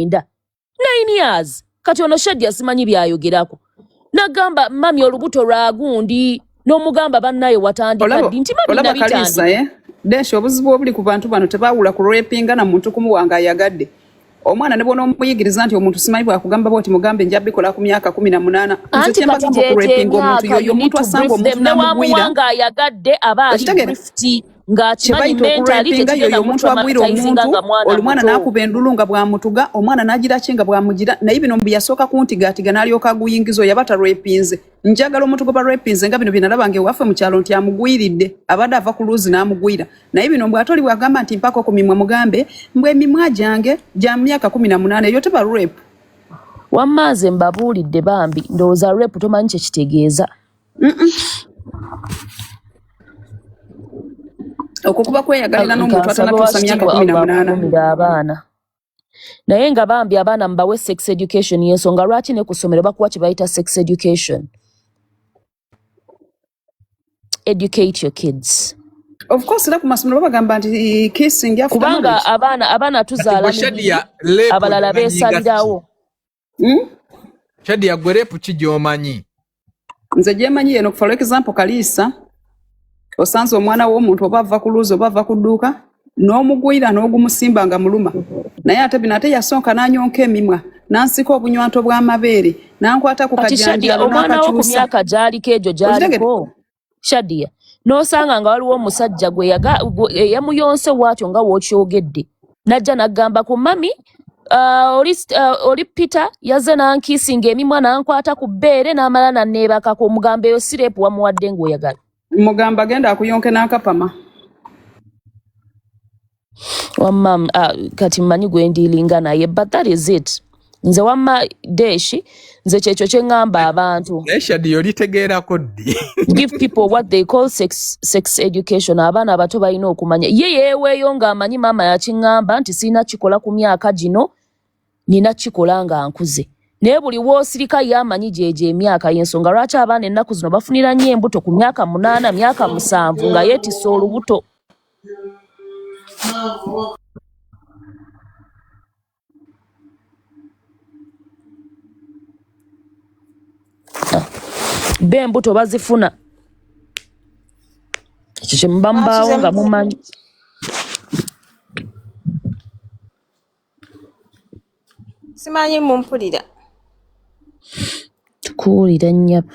9 years kati ono Shadia simanyi byayogerako nagamba mami olubuto lwa gundi n'omugamba bannaye watandika ddi nti mami nabitandika Desho obuzibu obuli ku bantu bano tebawula ku rapinga na muntu kumuwanga ayagadde omwana ne bona omuyigiriza nti omuntu simanyi bwakugamba bwoti mugambe njabikola ku myaka 18 anti kati jeje omuntu asanga omuntu namugwira ayagadde abaali 50 ngakimanyi mentally tekigenda muntu abwira omuntu olumwana nakuba endulunga bwa mutuga omwana nagira kinga bwa mugira naye bino mbi yasooka kuntigatiga nalyoka guyingizo yabata rapinze njagala omuntu goba rapinze nga bino binalabange waffe mu kyalo nti amugwiridde abadde ava ku luzi namugwira naye bino mbwe atoli bwagamba nti mpaka okumimwa mugambe mbwe emimwa gyange gya myaka 18 yo teba rape wamaze mbabuulidde bambi ndowooza rape tomanyi kye kitegeeza okukuba kweyagalira n'omuntu atanatuusa myaka 18 abaana naye nga bambi abaana mbawe sex education y'ensonga lwaki ne ku ssomero bakuwa kye bayita sex education. Educate your kids. Of course la ku masomero bagamba nti kissing after kubanga abaana tuzaala abalala beesalirawo. Shadia gwe rape ki gy'omanyi? Nze gyemanyi eno for example Kalisa osanze omwana w'omuntu oba ava ku luzi oba ava ku dduuka n'omugwira n'ogumusimba nga muluma naye ate bino ate yasonka n'anyonka emimwa nansika obunywanto bw'amabeere nankwata ku kajanjalo omwana wo ku myaka gy'aliko egyo gy'aliko Shadia n'osanga nga waliwo omusajja gwe yamuyonse bw'atyo nga w'okyogedde najja n'agamba ku mami oli Peter yazze nankiisinga emimwa nankwata ku bbeere n'amala nanneebakako omugamba eyo si rape wamuwadde ng'oyagala mugamba agenda akuyonke n'akapama wamma kati mmanyi gwe ndiilinga naye but that is it nze wamma deshi nze kyekyo kye ngamba abantu Shadia olitegeerako ddi give people what they call sex education abaana abato balina okumanya ye yeeweeyo ng'amanyi maama yakiŋŋamba nti sirina kikola ku myaka gino nina kikola nga nkuze naye buli woosirika yamanyi gyegyo emyaka y'ensonga lwaki abaana ennaku zino bafunira nnyo embuto ku myaka 8 myaka 7 nga yeetisse olubuto b'embuto bazifuna ekyo kye muba mubaawo nga mumanyi simanyi mumpulira tukuwulira nnyabo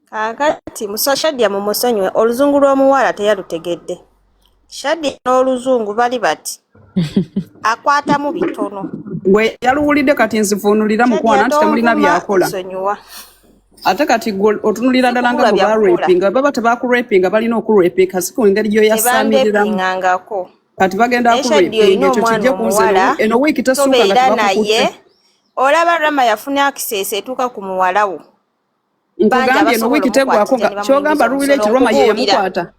kakati Shadia mu musonyiwe oluzungu lw'omuwala teyalutegedde Shadia n'oluzungu bali bati akwatamu bitono gwe yaluwulidde kati nzivuunulira mukwana nti temulina byakola ate kati gwe otunulira ddala nga bwe barapinga baba tebakurapinga balina okurapinga si ku ngeri gyoyasaamirirangako kati bagenda kurapinga ekyo kijja kunzera eno wiiki tessuuka nga tebakukutte olaba Rama yafuna akisese etuuka ku muwalawo nkugambye eno wiiki tegwako kyogamba Luwilight Rama ye yamukwata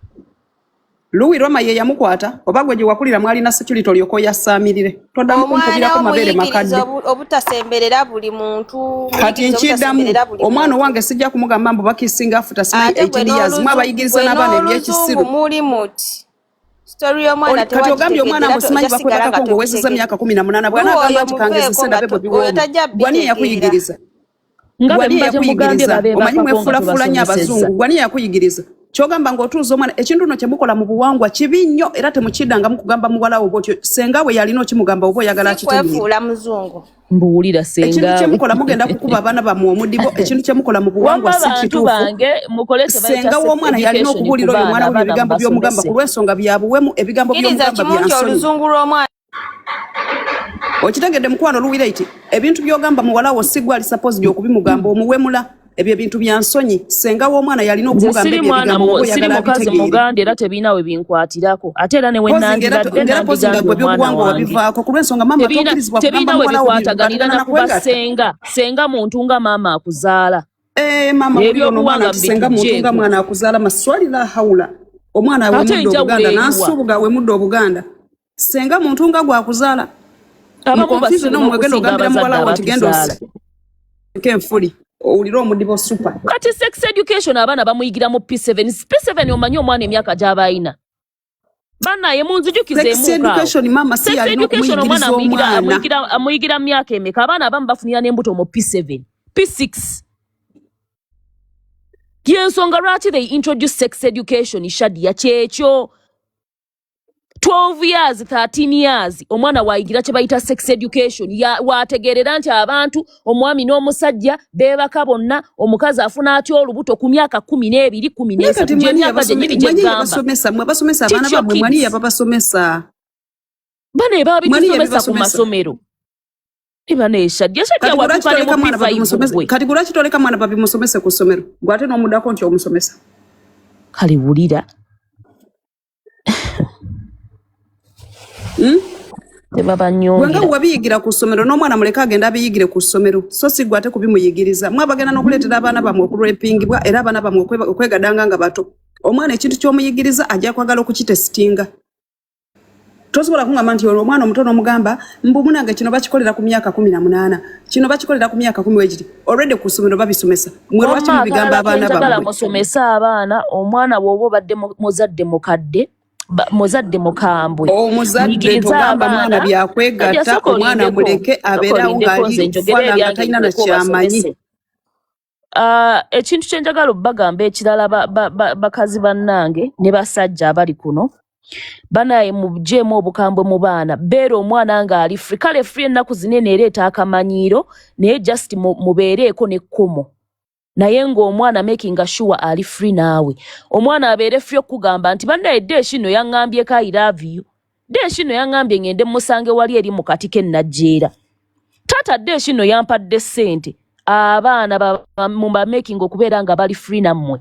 Rama ye yamukwata oba gwe gye wakulira mwalina security olyoko yassaamirire toddamu kumpulirako mabeere makadde obutasemberera buli muntu kati nkiddamu omwana owange sijja kumugamba mbu bakisinga afuta 18 years mwabayigiriza n'abaana ebyekisiru kati ogambye omwana musimanyi bakwebakako ng'owezeza myaka 18 bw'anaagamba nti kangezesenda bebo biwoomu gwani yakuyigiriza omanyi mwefuulafulanya abazungu gwani yakuyigiriza kyogamba ng'otuuza omwana ekintu no kyemukola mu buwangwa kibi nnyo era temukiddangamu kugamba muwalawo bwotyo senga we yalina okimugamba oba oyagala akitegeera mbuwulira senga ekintu kyemukola mugenda kukuba abaana bammwe omudibo ekintu kyemukola mu buwangwa si kituufu senga w'omwana yalina okubuulira oyo omwana we ebigambo by'omugamba ku lw'ensonga byabuwemu ebigambo by'omugamba byansonyi okitegedde mukwano Luwilight ebintu by'ogamba muwalawo si gwe ali supposed okubimugamba omuwemula ebyo bintu byansonyi senga w'omwana yalina okumugamba ebigambo siri mukazi muganda era tebina we binkwatirako ate era ne wenandiradde nandigambye wabivaako ku lw'ensonga maama tokkirizibwa tebina we bikwataganira nakuba senga muntu nga maama akuzaala maama omwana senga muntu nga mwana akuzaala maswali la haula omwana wemudde obuganda nansubuga wemudde obuganda senga muntu nga gwakuzaala mukonfisi nomwegenda ogambira muwalawo nti genda kenfuli owulira omudibo super kati sex education abaana bamuyigira mu P7 omanyi omwana emyaka gy'aba alina Bana ye munzijukize Sex education mama si alina okumuyigiriza omwana. Amuyigira myaka emeka abaana abamu bafunira n'embuto mu P7 P6 Yensonga lwaki they introduce sex education Shadia kyekyo 12 years 13 years omwana wayigira kye bayita sex education wategerera nti abantu omwami n'omusajja bebaka bonna omukazi afuna atyo olubuto ku myaka 12 13 gy'emyaka gyenyini gyegamba basomesa abaana babwe mwani yababasomesa bana ebabisomesa ku masomero ibanesha Shadia watukane mu P5 kati gulaki toleka mwana babimusomese ku ssomero gwate n'omudako nti omusomesa kali wulira Wanga wabiyigira ku ssomero n'omwana muleka agenda abiyigire ku ssomero so sigwate kubimuyigiriza mwabagenda n'okuleetera abaana bamwe okulwepingibwa era abaana bamwe okwegadanga nga bato omwana ekintu ky'omuyigiriza ajja kwagala okukitesitinga tosobola kungamba nti omwana omutono omugamba mbu munange kino bakikolera ku myaka 18 kino bakikolera ku myaka 10 wegiri already ku ssomero babisomesa mwe lwaki mubigamba abaana bamwe musomesa abaana omwana bw'oba badde muzadde mukadde muzadde mukambwe omuzadde togamba mwana byakwegatta omwana muleke abeerawo ng'ali talina na kyamanyi ekintu kyenjagala obbagamba ekirala bakazi bannange ne basajja abali kuno banaye mujeemu obukambwe mu baana beera omwana ng'ali free kale free ennaku zinene ereeta akamanyiiro naye just mubeereeko n'ekkomo naye ng'omwana making sure ali free naawe omwana abeere free okugamba nti bannaye deeshi no yaŋŋambyeko I love you deeshi no yaŋŋambye ngende musange wali eri mu katiko ennajjeera taata deeshi no yampadde ssente abaana mumba making okubeera nga bali free nammwe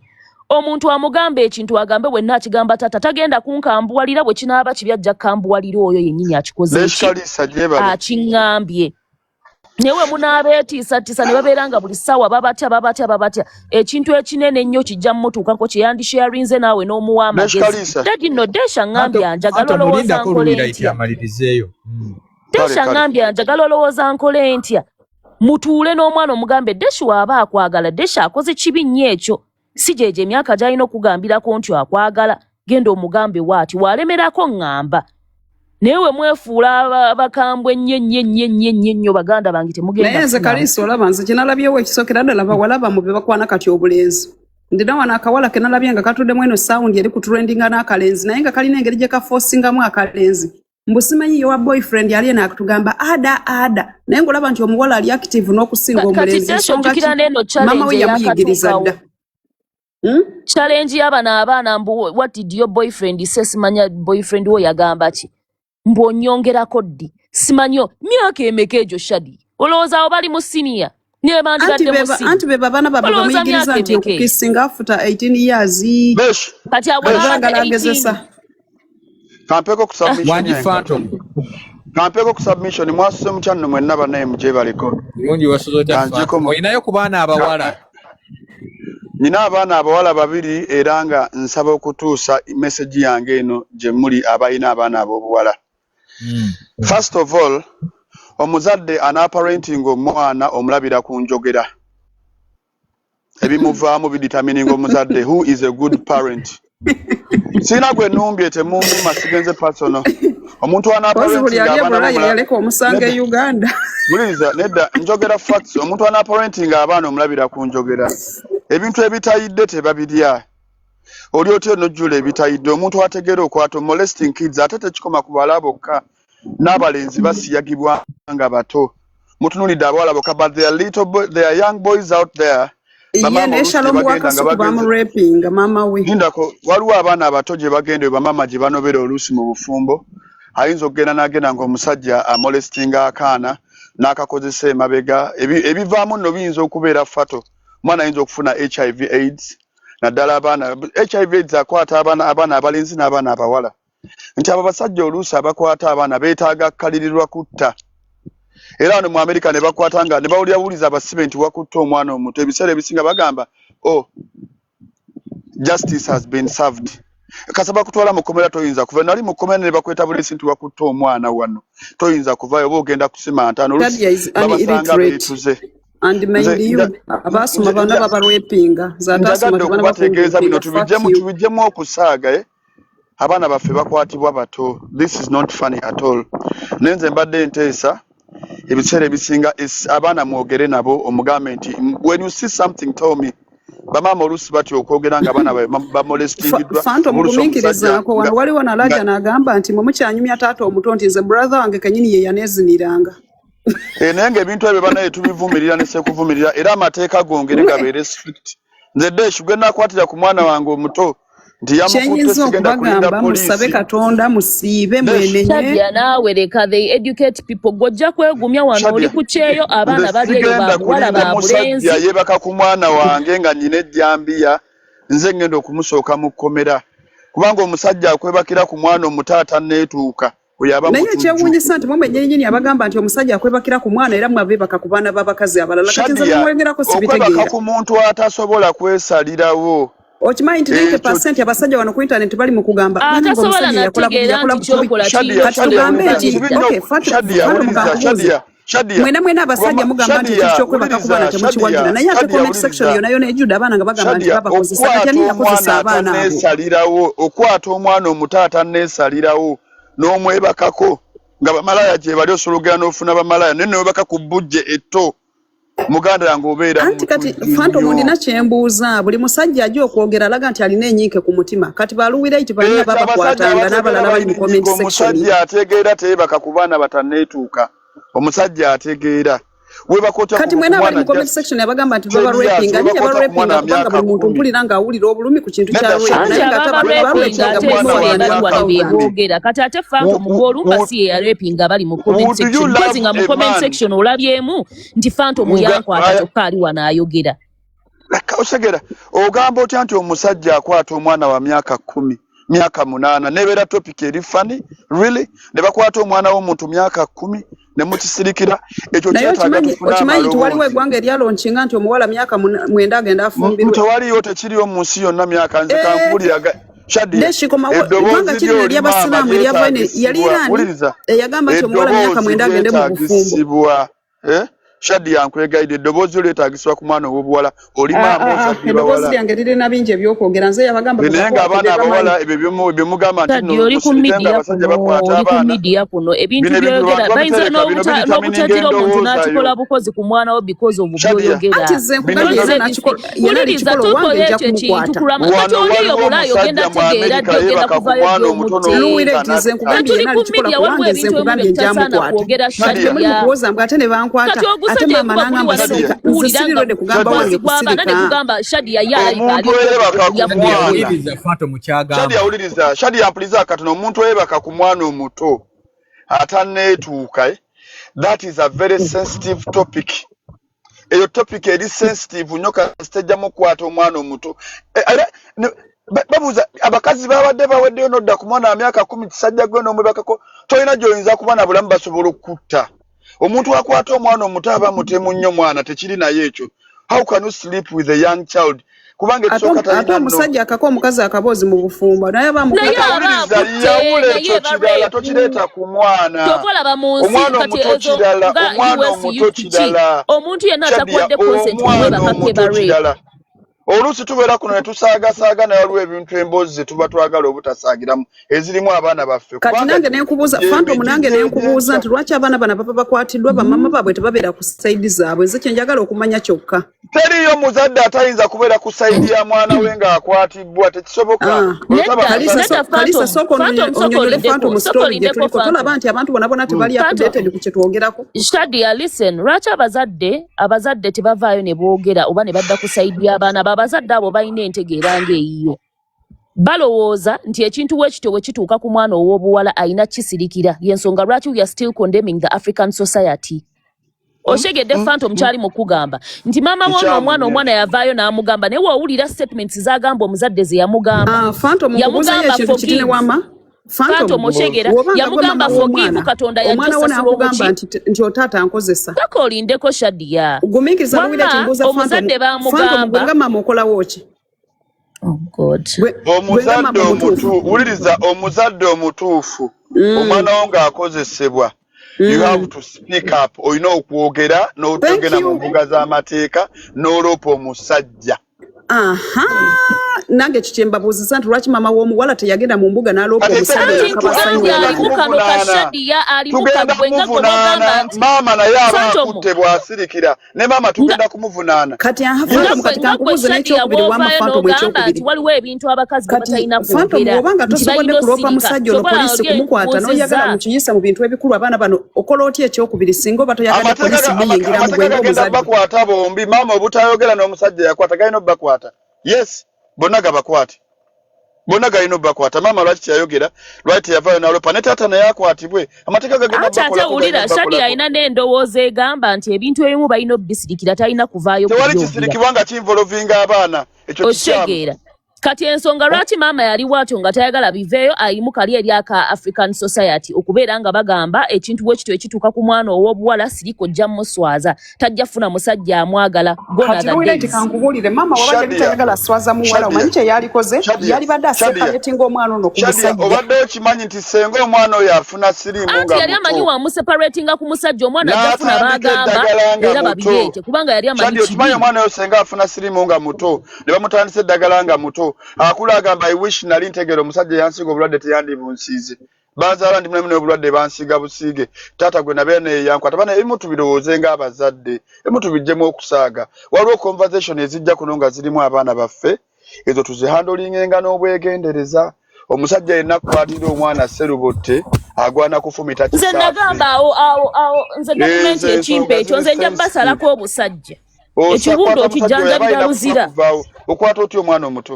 omuntu amugamba ekintu agambe bwenna akigamba taata tagenda kunkambuwalira bwe kinaaba kibi ajja kukambuwalira oyo yennyini akikoze akiŋŋambye newe munaabeetiisatiisa ne babeera nga buli ssaawa babatya ekintu ekinene ennyo kijja mmutuukako kye yandisharinze naawe n'omuwa amagezi dadi nno desha ŋŋambye njagala olowooza nkole ntya desha ŋŋambye njagala olowooza nkole ntya mutuule n'omwana omugambe deshi waaba akwagala desha akoze kibi nnyo ekyo si gyegyo emyaka gy'alina okugambirako nti akwagala genda omugambe waati walemerako ŋŋamba newe mwefuula bakambwe nnyo baganda bange temugenda naye nze Kaliisa olaba nze kinalabyewo ekisookera ddala bawala mu be bakwana kati obulenzi ndina wano akawala ke nalabye nga katuddemu eno sound eri ku trendinga n'akalenzi naye nga kalina engeri gye kaforcingamu akalenzi mbusimanyi yowa boyfriend yali ena akatugamba ada naye ng'olaba nti omuwala ali active n'okusinga omulenzi mama we yamuyigiriza dda challenge y'abana abaana mbu what did your boyfriend say simanya boyfriend wo yagamba ki mbu onyongerako ddi simanyo myaka emeka egyo Shadia olowooza abo bali mu senior niwe bandigadde mu senior anti beba abaana babwe bamuyigiriza nti okukisinga after 18 years kati abo agalagezesa kampeko ku submission mwasuse mukyano mwenna banaye muje baliko olinayo ku baana abawala nina abaana abawala babiri era nga nsaba okutuusa message yange eno gye muli abalina abaana ab'obuwala. First of all, omuzadde anaparenting omwana omulabira ku njogera. Ebimuvaamu bidetermining omuzadde who is a good parent. Sina gwe numbye temumbi masigenze personal. Omuntu anaparenting abaana yaleka omusange Uganda. Muliza nedda njogera facts omuntu anaparenting abaana omulabira ku njogera. Ebintu ebitayidde tebabirya. Oli otyo nojjula ebitayidde omuntu ategeera okwata molesting kids ate tekikoma ku bawala bokka n'abalenzi basiyagibwa nga bato. Mutunulidde abawala bokka but there are young boys out there. Hindako waliwo abaana abato gye bagenda bamama gye banobera oluusi mu bufumbo ayinza okugenda n'agenda ng'omusajja amolestinga akaana n'akakozesa emabega ebivaamu nno biyinza okubeera fato. Mwana ayinza okufuna HIV AIDS naddala abaana HIV AIDS akwata abaana abalenzi n'abaana abawala nti abo basajja oluusi abakwata abaana beetaaga kukalirirwa kutta era wano mu America ne bakwata nga ne bawuliriza abasibe nti wakutta omwana omuto ebiseera ebisinga bagamba justice has been served kasaba kutwala mu komera toyinza kuva nali mu komera ne bakweta bulisi nti wakutta omwana wano toyinza kuvayo oba ogenda kusima ntano babasanga beetuze and mind you abasoma bana babalwepinga zatasoma bategeeza bino tubijjemu okusaaga abana baffe bakwatibwa bato. This is not funny at all. Nenze mbadde nteesa ebiseera ebisinga abaana mwogere nabo omugambe nti when you see something tell me. Bamama olusi batyo okwogera nga abaana bamolestingidwa. Fanto mugumikirizaako wano waliwo nalaja n'agamba nti mwe mukyanyumya taata omuto nti nze brother wange kenyini ye yaneeziniranga. Naye ng'ebintu ebyo banaye tubivumirira ne sekuvumirira era amateeka gongere gabeere strict. Nze Desh gwe nakwatira ku mwana wange omuto nti yamukutte sigenda kulinda poliisi. Musabe Katonda musiibe mwenenye. Shadia naawe leka they educate people gojja kwegumya wano oli ku kyeyo abaana bali eyo babuwala babulenzi. Yeebaka ku mwana wange nga nyina ejjambiya nze ngenda okumusooka mu kkomera kubanga omusajja akwebakira ku mwana omutaata neetuuka. Naye kyewuunyisa nti mwe nnyini abagamba nti omusajja akwebakira ku mwana era mwabeebaka ku baana b'abakazi abalala kati nze mumwegerako sibitegeera. Okwebaka ku muntu atasobola kwesalirawo. Okimanyi nti 90% abasajja wano ku internet bali mu kugamba atasobola nategeera nti kyokola mwena abasajja mugamba nti ekyokwebaka ku baana temukiwagira naye ate comment section yona yona ejjudde abaana nga bagamba nti babakozesa kati ani yakozesa abaana abo. Okwata omwana omutaata neesalirawo n'omwebakako nga bamalaya gye bali osologera n'ofuna bamalaya naye newebaka ku bujje etto muganda yange obeera anti kati fanto mundina kyembuuza buli musajja ajja okwogera alaga nti alina enyiike ku mutima kati ba Luwilight balina babakwatanga n'abalala bali mu comment section. Omusajja ategeera teyebaka ku baana bataneetuuka. Omusajja ategeera kati mwena abali mu comment section abagamba nti baba raping ani yaba raping kubanga buli muntu mpulira nga awulira obulumi ku kintu kya raping kati ate fanto mugolumba si ya raping abali mu comment section because nga mu comment section olabyemu nti fanto muyankwata kyokka ali wanaayogera. Osegera ogamba otya nti omusajja akwata omwana wa myaka 10 myaka 8 nebeera topic eri funny really ne bakwata omwana w'omuntu myaka 10 ne mukisirikira ekyo kyetaaga tufuna okimanyi nti waliwo eggwanga eryalonchinga nti omuwala myaka 9 agenda afumbirwe. Tewaliyo tekiriyo mu nsi yonna myaka nze kankubulira Shadia eggwanga kiri ery'abasiraamu eryava yali Iran eyagamba nti omuwala myaka 9 agende mu bufumbo. Shadia nkwegaide eddoboozi lyetaagisibwa ku mwana ow'obuwala oli maama osajja eddoboozi lyange lirina bingi ebyokwogera nze yabagamba naye ng'abaana abawala ebyo byemugamba nti oli ku midiya kuno ebintu by'oyogera bayinza n'obutatira omuntu n'akikola bukozi ku mwana wo because of by'oyogera. Wuliriza tukola ekyo ekintu kulama kati oliyo bulaayo ogenda tegeera ddi ogenda kuvayo gy'omutte. Tuli ku midiya waliwo ebintu ebimu bye tutasaana kwogera Shadia. Ate mama nanga mbasika nzisiriro de kugamba wange kusirika Shadia yali Shadia ampuliza katono omuntu oyebaka ku mwana omuto ataneetuuka. That is a very sensitive topic. Eyo topic eri sensitive nyoka sitejjamu kwata omwana omuto. Babuuza abakazi babadde baweddeyo nodda ku mwana wa myaka 10 kisajja gwe n'omwebakako tolina gy'oyinza kuba na bulamu basobola okutta. Omuntu akwata omwana omuto aba mutemu nnyo mwana tekiri naye ekyo. How can you sleep with a young child? Kubanga ekisooka talina ate omusajja akako omukazi akaboozi mu bufumbo naye bamukawuliriza yawula ekyo kirala tokireeta ku mwana. Omwana omuto kirala omwana omuto kirala. Omuntu yenna atakodde consent mwebakake barwe. Oluusi tubeera kuno ne tusaagasaaga naye waliwo ebintu emboozi ze tuba twagala obutasaagiramu ezirimu abaana baffe. Kati nange nenkubuuza fanto munange nenkubuuza nti lwaki abaana bana baba bakwatiddwa bamama baabwe tebabeera ku sayidi zaabwe nze kyenjagala okumanya kyokka. Teriyo muzadde atayinza kubeera ku sayidi ya mwana we ng'akwatibbwa tekisoboka. Kalisa soko onyonyole fanto mu story gye tuliko tolaba nti abantu bonna tebali updated ku kye twogerako. Shadia listen lwaki abazadde tebavaayo ne boogera oba ne badda ku sayidi y'abaana abazadde abo balina entegeera ng'eyiyo. Balowooza nti ekintu wekityo bwe kituuka ku mwana ow'obuwala alina kisirikira y'ensonga lwaki we are still condemning the African society. Oshegedde fanto mukyali mu kugamba nti maama w'ono omwana yavaayo n'amugamba naye wawulira statements z'agamba omuzadde ze yamugamba. Yamugamba Fanto Moshegera yamugamba forgive Katonda yajjasasula omugamba nti otaata nkozesa. Takolindeko Shadia. Gumikiriza Luwilight mbuuza omuzadde bamugamba. Fanto mama okolawoo ki? Oh God. Wuliriza omuzadde omutuufu omwana wo ng'akozesebwa. You have to speak up. Olina okwogera n'otogera mu mbuga z'amateeka n'oloopa omusajja. nange kikyemba buziza nti lwaki mama w'omuwala teyagenda mu mbuga n'aloopa omusajja tugenda kumuvunana mama naye aba akutte bw'asirikira ne mama tugenda kumuvunana kati kati kankubuuze n'ekyokubiri wama Phantom ekyokubiri waliwo ebintu abakazi batalina kwogera obanga tosobodde kuloopa musajja ono poliisi kumukwata n'oyagala mukiyisa mu bintu ebikulu abaana bano okola otya ekyokubiri singa oba toyagala poliisi biyingira mu gwenda omuzadde bakwata bombi mama obutayogera n'omusajja yakwata galina obbakwata yes bonna gabakwate bonna galina obbakwata mama lwaki teyayogera lwaki teyavaayo n'alopa ne taata naye akwatibwe amateeka gagenda bakolawulira Shadia alina n'endowooza egamba nti ebintu ebimu balina obbisirikira talina kuvaayo tewali kisirikibwa nga kinvolovinga abaana ekyo kikyamu kati ensonga lwaki maama yali bwatyo nga tayagala biveeyo ayimuka li eryaka African Society okubeera nga bagamba ekintu bwe kityo ekituuka ku mwana ow'obuwala siriko ojja muswaza tajja funa musajja amwagala kati kankubuulire maama wabadde bitayagala swaza muwala omanyi kye yalikoze yali badde aseparatinga omwana ono ku musajja obadde okimanyi nti senga omwana oyo afuna siriimu nga muto yali amanyi wamuseparatinga ku musajja omwana ajja funa bagamba era babireete kubanga yali amanyi okimanyi omwana oyo senga afuna siriimu nga muto ne bamutandisa eddagala nga muto akula agamba I wish nali ntegera omusajja yansiga obulwadde teyandibunsiize bazaala ndi mulimu n'obulwadde bansiga busiige taata gwe nabeene yankwata bana ebimu tubirowooze ng'abazadde ebimu tubijjemu okusaaga waliwo conversation ezijja kuno nga zirimu abaana baffe ezo tuzihandolingenga n'obwegendereza omusajja yenna kukwatira omwana serubotte agwana kufumita nze nagamba awo nze gavumenti ekimpa ekyo nze nja basalako obusajja ekibuudo okijjanjabira luzira okwata otya omwana omuto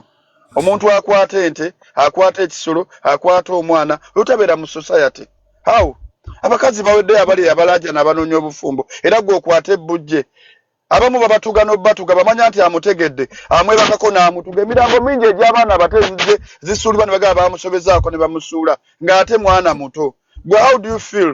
omuntu akwata ente akwata ekisolo akwata omwana lutabeera mu society how abakazi baweddeyo abali abalajja n'abanoonya obufumbo era gwe okwata ebbujje abamu babatuga n'obbatuga bamanya nti amutegedde amwebakako n'amutuga emirambo mingi egy'abaana abato zisuulibwa ne bagamba bamusobezaako ne bamusuula ng'ate mwana muto gwe how do you feel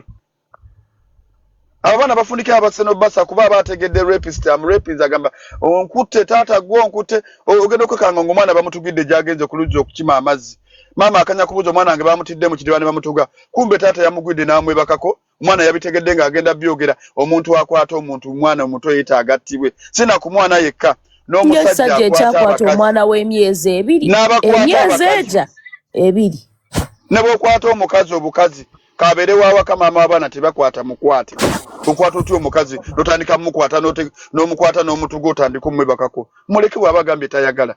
abaana bafundika abaseno basa kuba abategedde rapist rapist agamba onkutte taata gwo onkutte ogenda okukanga ng'omwana bamutugidde gyagenze ku lujja okukima amazzi maama akanya kubuuza omwana wange bamutidde mu kidiba ne bamutuga kumbe taata yamugwidde n'amwebakako omwana yabitegedde ng'agenda byogera omuntu akwata omuntu omwana omuto yeetaaga attibwe sina ku mwana yekka n'omusajja ekyakwata omwana w'emyezi ebiri emyezi eja ebiri ne bw'okwata omukazi obukazi kabeere waawaka maama w'abaana tebakwata mukwate okwata otya omukazi notandika mukwata n'omukwata n'omutuga otandika omwebakako muleke bw'abagambye tayagala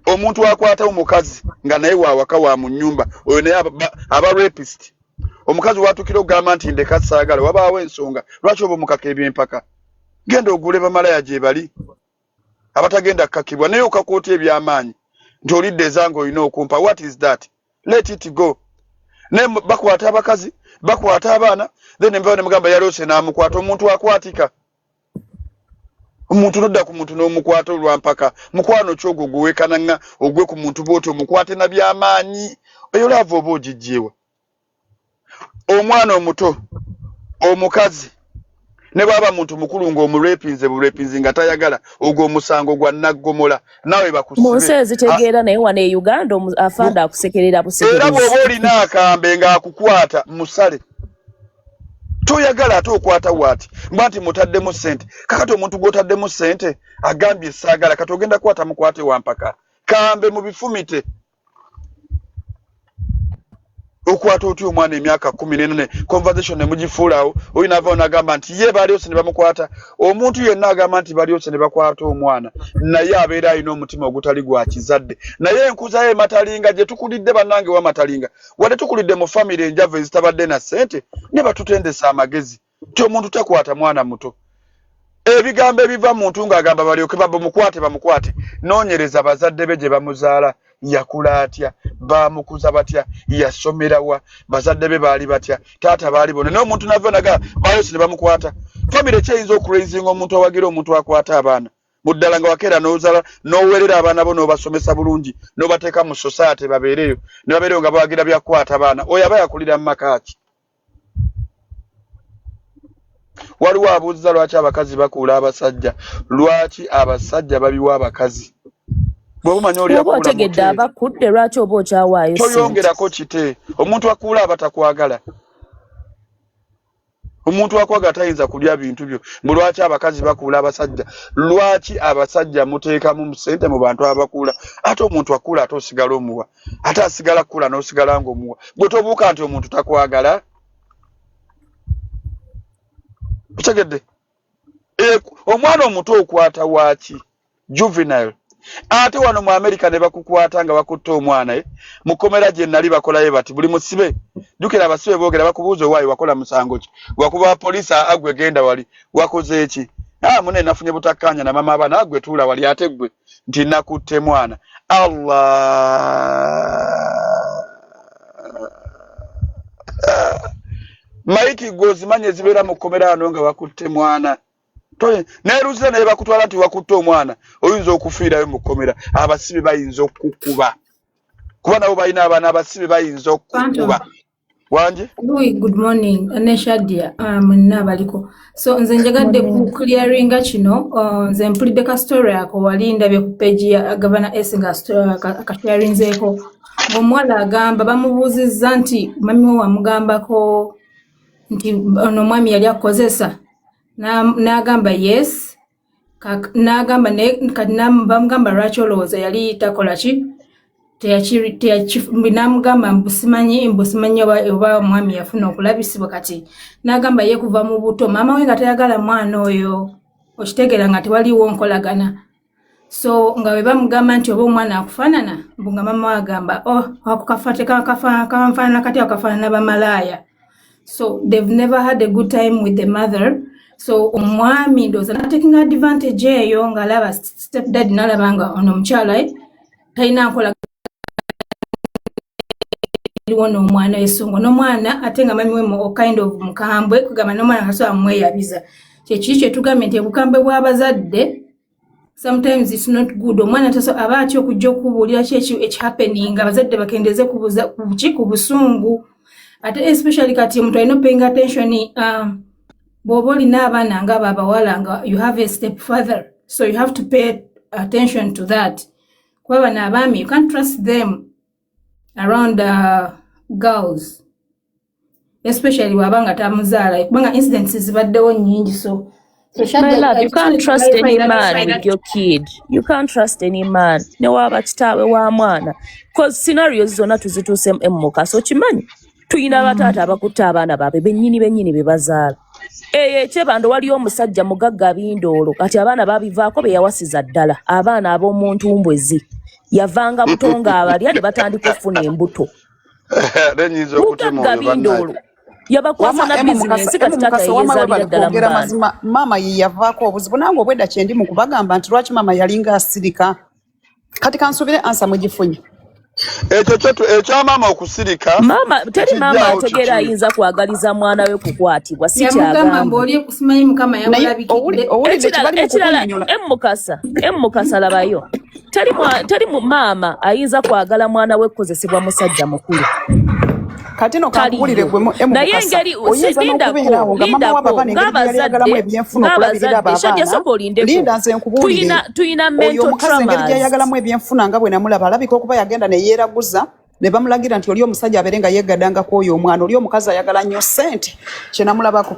omuntu akwata omukazi nga naye waawaka wa mu nnyumba oyo naye aba rapist omukazi watukira okugamba nti ndeka saagala wabaawo ensonga lwaki oba omukaka ebyempaka genda ogule bamalaya gye bali abatagenda kkakibwa naye okakoota ebyamaanyi nti olidde ezanga olina okumpa what is that let it go ne bakwata abakazi bakwata abaana then mbawo ne mugamba yalose n'amukwata omuntu akwatika omuntu nodda ku muntu n'omukwata olwampaka mukwano kyogwo guwekananga ogwe ku muntu bwoti omukwate na byamaanyi eyo lava oba ogijjeewa omwana omuto omukazi ne bwaba muntu mukulu ng'omurepinze burepinzi nga tayagala ogwo omusango gwa naggomola nawe bakusibe munsi ezitegeera naye wano e Uganda afanda akusekerera busekereza era bw'oba olina akambe ng'akukwata musale toyagala ate okwata waati mba nti mutaddemu ssente kakati omuntu gw'otaddemu ssente agambye saagala kati ogenda kwata mukwate wampaka kambe mu bifumite okwata otya omwana emyaka 14 conversation ne mugifuulaawo oyo naavaawo n'agamba nti ye baali ose ne bamukwata omuntu yenna agamba nti baali ose ne bakwata omwana naye abeera alina omutima ogutali gwa kizadde naye enkuza ye matalinga gye tukulidde bannange wa matalinga wadde tukulidde mu famire enjava ezitabadde na ssente ne batutendesa amagezi ti omuntu takwata mwana muto ebigambo ebiva muntu ng'agamba balyoke bamukwate noonyereza bazadde be gye bamuzaala yakula atya bamukuza batya yasomerawa bazadde be baali batya taata baali bona naye omuntu nava naga bayose ne bamukwata famire kyeyinza okuraisinga omuntu awagira omuntu akwata abaana muddala nga wakeera n'ozala n'owerera abaana bo n'obasomesa bulungi n'obateeka mu society babeereyo ne babeereyo nga bawagira byakwata abaana oyo aba yakulira mu makaaki waliwo abuuziza lwaki abakazi bakuula abasajja lwaki abasajja babiwa abakazi bw'omanya oli otegedde abakudde lwaki oba okyawaayo toyongerako kite omuntu akuula abatakwagala Omuntu akwaga tayinza kulya bintu byo. Lwaki abakazi bakula abasajja? Lwaki abasajja muteekamu musente mu bantu abakula? Ate omuntu akula ate osigala omuwa. Ate asigala kula n'osigala ng'omuwa. Bwe tobuuka nti omuntu takwagala. Kitegedde. Omwana omuto okwata waaki? Juvenile. Ate wano mu America ne bakukwata nga bakutte omwana mukomera gye nali bakolayo bati buli musibe jukira abasibe boogera bakubuuza waayi wakola musango ki wakuba police agwe genda wali wakoze eki mune nafunye butakanya na mama abana agwe tuula wali ate gwe nti nakutte mwana Allah maiki gozimanye zibeera mu komera ano nga bakutte mwana Toye neruze naye bakutwala nti wakutte omwana oyinza okufiirayo mu kkomera abasibe bayinza okukuba kuba nabo balina abaana abasibe bayinza okukuba wanje good morning Shadia mwenna baliko so nze njagadde ku clearinga kino nze mpulidde ka story ako wali ndabye ku page ya Governor Esinga ka clearinzeeko omwala agamba bamubuuzizza nti mami we wamugambako nti ono mwami yali akozesa Nagamba yes, nagamba bamugamba lwaki olowooza yali takola ki namugamba mbusimanyi oba omwami yafuna okulabisibwa kati nagamba ye kuva mu buto maama we nga tayagala mwana oyo okitegeera nga tewaliwo nkolagana so nga bwe bamugamba nti oba omwana akufaanana mbu nga maama we agamba kafanana kati akafaanana bamalaaya so they've never had a good time with the mother. So omwami ndoza na taking advantage eyo nga laba stepdad nalabanga ono omukyala talina nkola liwono omwana esongo n'omwana ate nga mami we mo kind of mukambwe kugamba n'omwana kasoba mweyabiza kyekiki tugambye nti obukambwe bw'abazadde sometimes it's not good omwana taso aba atyo okujja okubuulira ki happening abazadde bakendeze ku busungu ate especially kati omuntu alina paying attention Boboli na abana nga babawala nga you have a stepfather so you have to pay attention to that kwa bana abami you can't trust them around girls especially wabanga tamuzaala kubanga incidents zibaddewo nyingi so my love, you can't trust any man with your kid. You can't trust any man. Ne waba kitaawe wa mwana. Because scenarios zonna tuzituuse emmoka so kimanyi. Tuyina bataata abakutte abaana baabwe bennyini be bazaala. Kyebando waliyo omusajja mugagga abindoolo kati abaana babivaako be yawasiza ddala abaana ab'omuntu mbwezi yavanga butonga abalya ne batandika okufuna embuto mugagga abindoolo yabakwasa na bizinensi kati taata yeezaalira ddala mu baana maama ye yavaako obuzibu nange obwedda kye ndi mu kubagamba nti lwaki maama yalinga asirika kati kansubire ansa mugifunye ekyamaama okusirika teri maama ategeera ayinza kwagaliza mwana we kukwatibwa si kyagambekirala emmukasa labayo teri maama ayinza kwagala mwana we kukozesebwa musajja mukulu kati no kakubulire gwe naye engeri tuyina mental traumas yayagalamu ebyenfuna nga bwe namulaba alabika okuba yagenda ne yeeraguza ne bamulagira nti oli omusajja abeere nga yeegaddangako oyo omwana oli omukazi ayagala nnyo ssente kye namulabako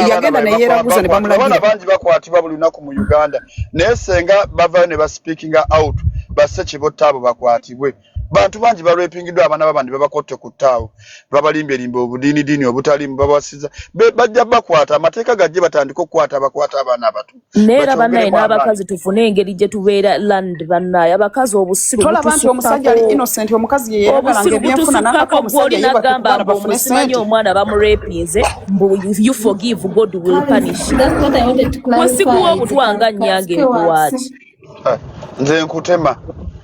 yagenda ne yeeraguza ne bamulagira bangi bakwatibwa buli lunaku mu Uganda naye senga bavayo ne baspeakinga out basse kibotta abo bakwatibwe bantu bangi balwepingidwa abaana babandi babakotte ku ttaawo babalimbelimbe obudiinidiini obutalimu babawasiza bajja bakwata amateeka gajje batandika okukwata abakwata abaana abato neera bannaye n'abakazi tufune engeri gye tubeera land bannaye abakazi obusiru tolaba nti omusajja ali innocent omukazi ye yayagalanga ebyenfuna n'akaka omusajja nagamba mbu musimanyi omwana bamurepinze mbu you forgive God will punish wesikuwa omutwanga nnyange enkuwaaki nze nkutema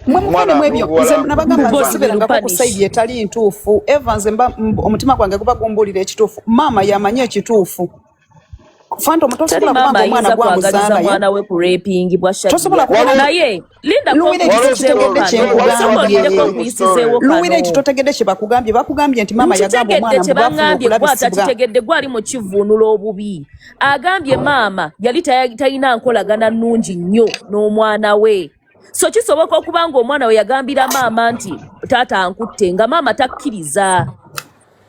mwana mwebyo nze nabagamba nsiberanga ku side etali ntuufu Evans omutima gwange guba gumbulira ekituufu maama yamanye ekituufu Fanto omutosobola kubanga omwana gwamuzaala mwana we ku raping bwa Shadia naye linda Luwilight totegedde kye bakugambye nti maama yagamba omwana mubagambye kwata kitegedde gwali mu kivuunulo obubi agambye maama yali talina nkolagana nnungi nnyo n'omwana we so kisoboka okuba nga omwana we yagambira maama nti taata ankutte nga maama takkiriza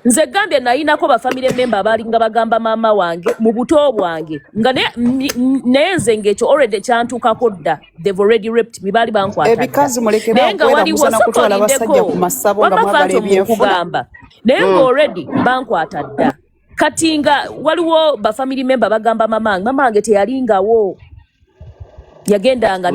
nze gambye nayinako ba family member abalinga bagamba mama wange mu buto bwange nga naye nze ngekyo already kyantukako dda they've already raped me bali bankwata ebikazi muleke bakwera kuzana kutwala abasajja ku masabo nga mwagala ebyenfuna naye nga already bankwata dda kati nga waliwo ba family member bagamba mama wange teyalingawo yagendanga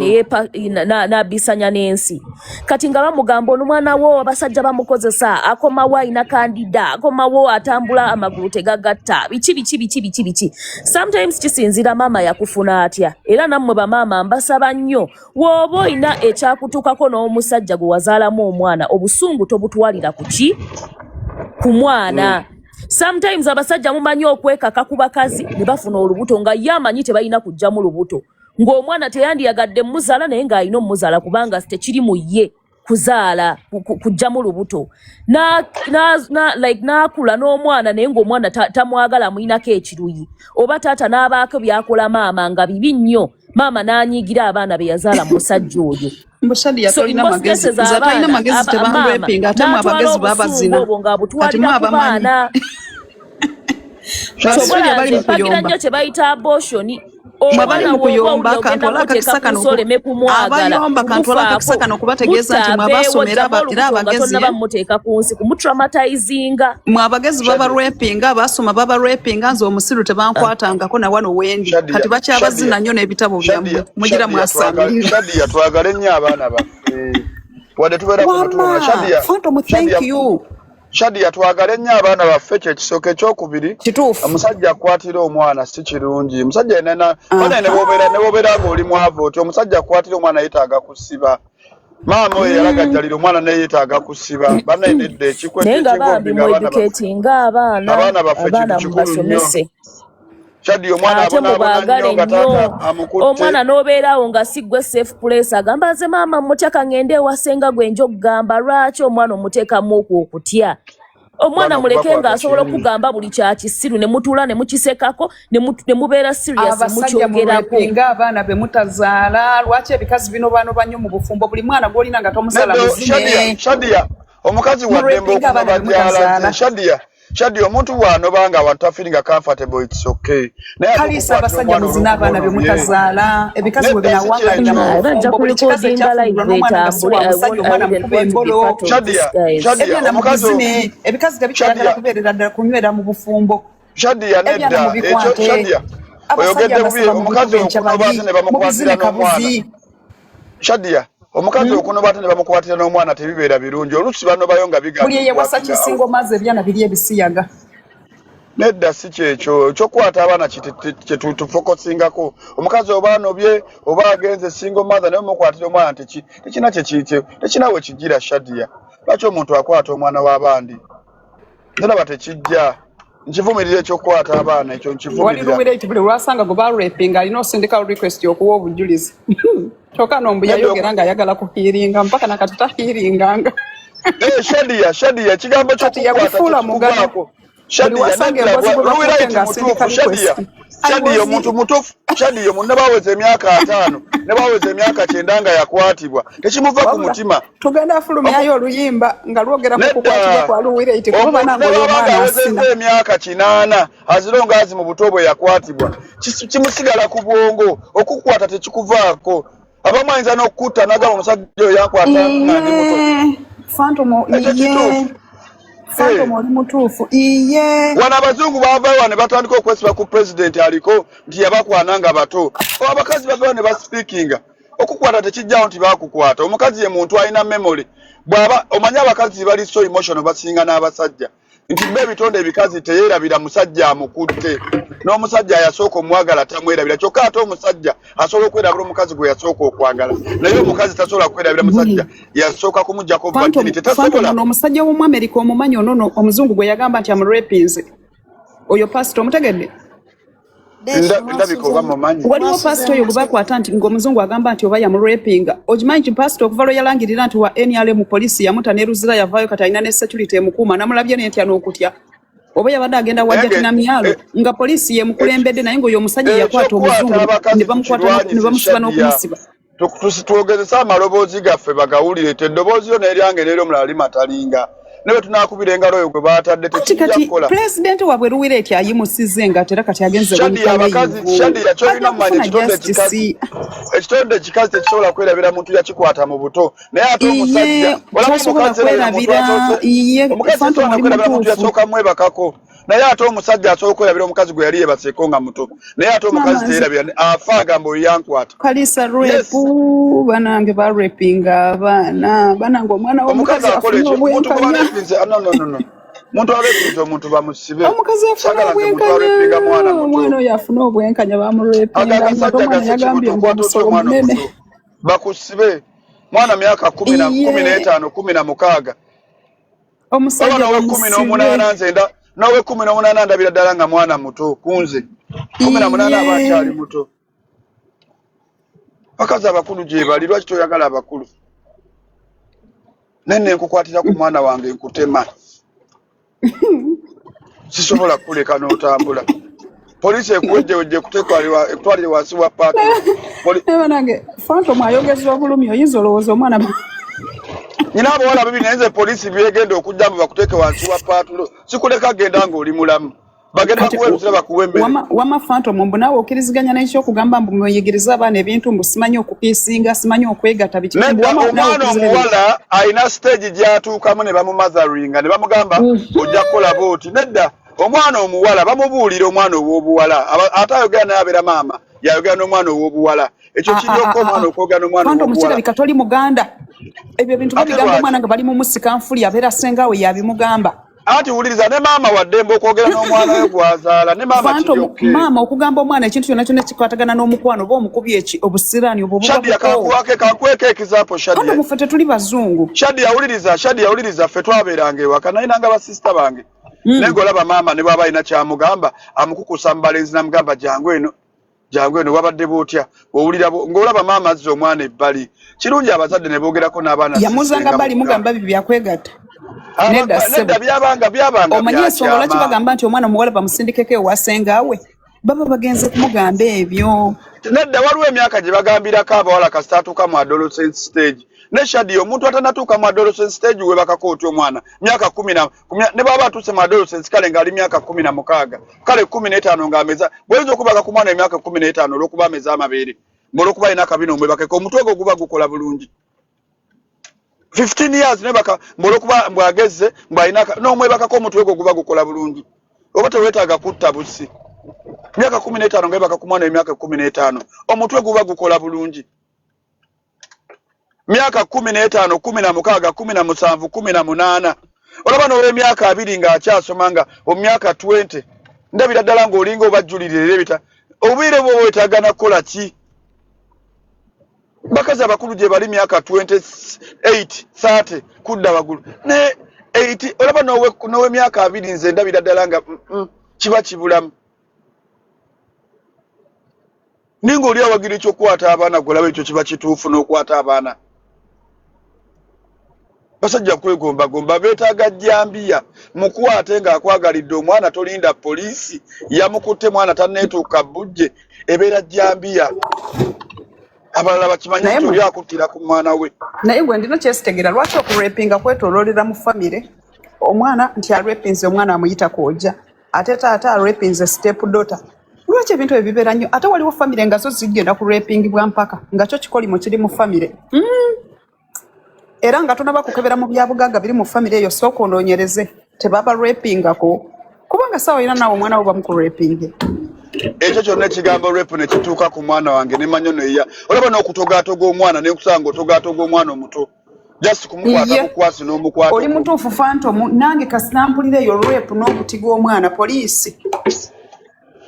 n'abisanya n'ensi kati nga bamugamba ono mwana wo abasajja bamukozesa akomawo ayina kandida akomawo atambula amagulu tegagatta biki sometimes kisinzira mama yakufuna atya era nammwe bamaama mbasaba nnyo wooba oyina ekyakutuukako n'omusajja gwe wazaalamu omwana obusungu tobutwalira ku mwana. Sometimes abasajja mumanyi okwekaka ku bakazi ne bafuna olubuto nga ye amanyi tebalina kujjamu lubuto ng'omwana teyandiyagadde muzaala naye ng'alina omuzaala kubanga tekiri mu ye kuzaala kujjamu lubuto n'akula n'omwana naye ng'omwana tamwagala muyinako ekiruyi oba taata n'abaako byakola maama nga bibi nnyo maama n'anyiigira abaana be yazaala musajja oyo. Shadia tolina magezi zatalina magezi tebanrepinga ate mu abagezi babazina kati mu abamanyi Shadia bali mukuyomba nnyo kye bayita abortion mwabali mukuyomba kantola akakisaka abayomba kantola akakisaka n'okubategeeza nti mwabasomera era abagezi bamuteeka ku nsi kumutraumatizinga mwabagezi babarepinga abasoma babarepinga nze omusiru tebankwatangako na wano wendi kati bakyabazina nnyo n'ebitabo byammwe mugira mwasambirira Shadia twagale nnyo abaana baffe wadde tubeera kutuuna Shadia thank you Shadia twagale nnyo abaana baffe kye kisooka ekyokubiri omusajja akwatira omwana si kirungi omusajja ne bwobeera ng'oli mwavu otyo omusajja akwatira omwana yeetaaga kusiba maama oyo yalagajjalira omwana naye yeetaaga kusiba banenedde abaana baffe kintu kikulu nnyo Shadia omwana abonaabona nga taata amukutte omwana n'obeerawo nga siggwe safe place agamba nze maama mmutyaka ngende ewasenga gwe nja okugamba lwaki omwana omuteekamu okwo okutya omwana muleke ng'asobola okugamba buli kyakisiru ne mutuula ne mukisekako ne mubeera serious mukyogerako abaana be mutazaala lwaki ebikazi bino bano banyo mu bufumbo buli mwana gw'olina nga tomuzaala muzime Shadia omukazi waddembe okubabajaala Shadia omuntu wano banga abantu feeling comfortable it's okay kalisa abasajja muzina abaana be mutazaala ebikazi bwe binawanga bajja kulikodinga live Shadia omukazi ebikazi tebikyaagala kubeerera ddala kunywera mu bufumbo Shadia nedda ekyo Shadia oyogedde bubi omukazi okunobaate ne bamukwatira n'omwana Shadia omukazi okunobaate ne bamukwatira n'omwana tebibeera birungi oluusi banobayo nga biga buli yewasa kisingo maze ebyana biri ebisiyaga nedda si kyekyo ekyokwata abaana kyetufokosingako omukazi oba anobye oba agenze single mother naye omukwatira omwana tekina kyekiyite tekina we kigira Shadia lwaki omuntu akwata omwana w'abandi neraba tekijja nkivumirira ekyokwata abaana ekyo nkivumirira Luwilight buli lwasanga gwe barapinga alina osindikal request okuwa obujulizi kyokka nombu yayogera nga ayagala kuhiiringa mpaka nakati tahiiringanga Shadia ekigambo kyokukwatakikuvaako Shadia omuntu mutuufu Shadia omuntu ne baweza emyaka 5 ne baweza emyaka 9 nga yakwatibwa tekimuva ku mutima tugenda fulumyayo oluyimba nga lwogera ku kukwatibwa kwa Luwilight kuba nange omwana asina emyaka 8 azironga azi mu buto bwe yakwatibwa kimusigala ku bwongo okukwata tekikuvaako abamu ayinza n'okutta n'agamba omusajja oyo yakwata nga ndi muto Fanto moli mutuufu iye wana abazungu baavaayo wano ne batandika okwesiba ku president aliko nti yabakwananga bato abakazi bavaayo ne baspeakinga okukwata tekijjawo nti bakukwata omukazi ye muntu alina memory bw'aba omanyi abakazi bali so emotional basinga n'abasajja nti mbe ebitonde ebikazi teyeerabira musajja amukutte n'omusajja yasooka omwagala tamwerabira kyokka ate omusajja asobola okwerabira omukazi gwe yasooka okwagala naye omukazi tasobola kwerabira musajja yasooka kumuggyako virginity tasobola omusajja w'Omuamerika omumanyi onono omuzungu gwe yagamba nti amurepinze oyo pastor omutegedde ndabika oba mumanyi waliwo pastor oyo gwe bakwata nti ng'omuzungu agamba nti oba yamurepinga okimanyi nti pastor okuva lwe yalangirira nti wa NRM polisi yamuta neruzira yavaayo kati alina ne security emukuuma namulabye n'entya n'okutya oba yabadde agenda wajja tina myalo nga polisi yemukulembedde naye ng'oyo omusajja yakwata omuzungu ne bamukwata ne bamusiba n'okumusiba twogezesa amaloboozi gaffe bagawulire te eddoboozi yo n'eryange n'eri omulala limatalinga newe tunakubira ngalo yo gwe batadde tekijja kola president wabwe Luwilight ayimusize nga tera kati agenze Shadia abakazi Shadia cholina manye kitonde kikazi tekisobola kwerabira muntu yakikwata mu buto naye ate omusajja wala mukazi kwerabira iye fanto kwerabira muntu yasoka mwebakako naye ate omusajja asobola kwerabira omukazi gwe yali yebaseeko nga muto naye ate omukazi terabira afaaga mbo yankwata kalisa repu banange ba rapinga abana banange omwana omukazi akoleje muntu kubalepinze no muntu alepinze omuntu bamusibe omukazi afuna obwenkanya omwana oyo afuna obwenkanya bamurepinga omwana yagambye ngo amusolo munene bakusibe mwana myaka 15 16 omusajja wa 18 nzenda nawe 18 ndabira ddala nga mwana muto kunze 18 abakyali muto bakaza abakulu gye bali lwaki toyagala abakulu nene nkukwatira ku mwana wange nkutema sisobola kuleka n'otambula polisi ekuwejjewejje ekutwalire wansi wa paatu nange fanto mwayogezwa bulumi oyinza olowooza omwana nyina abawala bibi nayenze polisi byegenda okujjamu bakuteeke wansi wa paatu sikuleka genda ng'oli mulamu bagenda kuwebuzira bakuwemmere wama fanto mbu naawe okkiriziganya n'ekyokugamba mbu mweyigiriza abaana ebintu mbu simanyi okupiisinga simanyi okwegatta omwana omuwala alina stage gy'atuukamu ne bamumazaringa ne bamugamba ojja kukola booti nedda omwana omuwala bamubuulira omwana ow'obuwala ate ayogera naye abeera maama yayogera n'omwana ow'obuwala ekyo kiryoka omwana okwogera n'omwana ow'obuwala mukirabika toli muganda ebyo bintu babigamba omwana nga bali mu musikanfuli abeera sengawe yabimugamba ati wuliriza ne maama waddembe okwogera n'omwana we gwazaala ne maama kiryoke maama okugamba omwana ekintu kyonna kyonna kikwatagana n'omukwano oba omukubi obusiraani Shadia kakweka example Shadia muffe tetuli bazungu Shadia wuliriza ffe twabeeranga ewaka naye nanga basista bange naye ng'olaba maama ne bw'aba alina kyamugamba amukukusa mu balenzi namugamba jangu eno wabadde bw'otya ng'olaba maama azza omwana ebbali kirungi abazadde ne boogerako n'abaana yamuzanga bali mugamba bibi byakwegatta nedda byabanga omanyi ensonga lwaki bagamba nti omwana omuwala bamusindikeko ewasengawe baba bagenze kumugamba ebyo nedda waliwo emyaka gye bagambirako abawala kasita atuuka mu adolescent stage ne Shadia omuntu atanatuuka mu adolescent stage we bakakootya omwana myaka 10 ne baba atuuse mu adolescent kale ng'ali myaka 16 kale 15 ng'ameza bw'oyinza okubaka ku mwana emyaka 15 olw'okuba ameza amabeere olw'okuba alina akabina omwebakeko omutwe gwe guba gukola bulungi 15 years nebaka mbolokuba mbwageze mbwalina n'omwebakako omutwe gwe guba gukola bulungi oba teweetaaga kutta busi myaka 15 ng'ebaka ku mwana emyaka 15 omutwe guba gukola bulungi myaka 15 16 17 18 olaba n'ow'emyaka 2 ng'akyasoma nga omyaka 20 ndabira ddala ng'olinga obajjulirira ebita obwire bwo weetaagana kukola ki bakazi abakulu gye bali myaka 28 30 kudda waggulu ne 80 olaba n'owe myaka 2 nze ndabira ddala nga kiba kibulamu ninga oli awagira ekyokukwata abaana golaba ekyo kiba kituufu n'okwata abaana basajja kwegombagomba beetaaga jjambiya mukwate ng'akwagalidde omwana tolinda poliisi yamukutte mwana tanneetuuka bujje ebeera jjambiya abalala bakimanyi nti oli akuttira ku mwana we naye gwe ndina kyesitegera lwaki okurepinga kwetooloolera mu famire omwana nti arepinze omwana amuyita kojja ate taata arepinze step daughter lwaki ebintu ebyo bibeera nnyo ate waliwo famire nga zo zigenda ku repingibwa mpaka nga kyo kikolimo kiri mu famire era nga tonaba kukebera mu byabugagga biri mu famire eyo sooka onoonyereze tebaba repingako kubanga saawa olina naawe omwana wo bamukurepinge ekyo kyonna ekigambo repu ne kituuka ku mwana wange ne manyo neya olaba n'okutogaatoga omwana ne nkusanga otogaatoga omwana omuto just kumukwata bukwasi n'omukwata oli mutuufu fantomu nange kasinampulira eyo repu n'okutiga omwana poliisi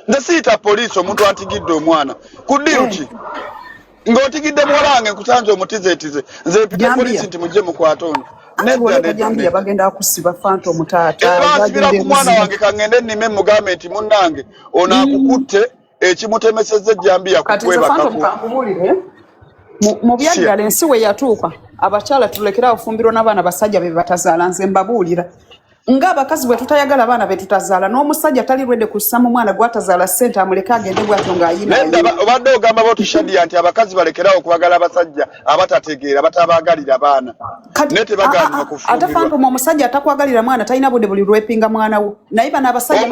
nze siyita poliisi omuntu antigidde omwana kuddiru ki ng'otigidde muwala wange nkusanze omutizeetize nze mpite poliisi nti mujje mukwate ono nedda bagenda kusiba fantomu taata basibira ku mwana wange kaŋŋende nnime mugambe nti munnange ono akukutte ekimutemesezza ejjambiya kukwebakako mu byaddala ensi we yatuuka abakyala tulekera ofumbirwa n'abaana basajja be batazaala nze mbabuulira nga abakazi bwe tutayagala abaana be tutazaala n'omusajja tali rwedde kussa mu mwana gwatazaala ssente amuleke agende bw'atyo ng'ayina obadde ogamba boti Shadia nti abakazi balekerawo okubagala abasajja abatategeera batabaagalira abaana naye tebagaanibwa kufumbirwa ate fantoma omusajja atakwagalira mwana talina budde buli lwepinga mwana wo naye bano abasajja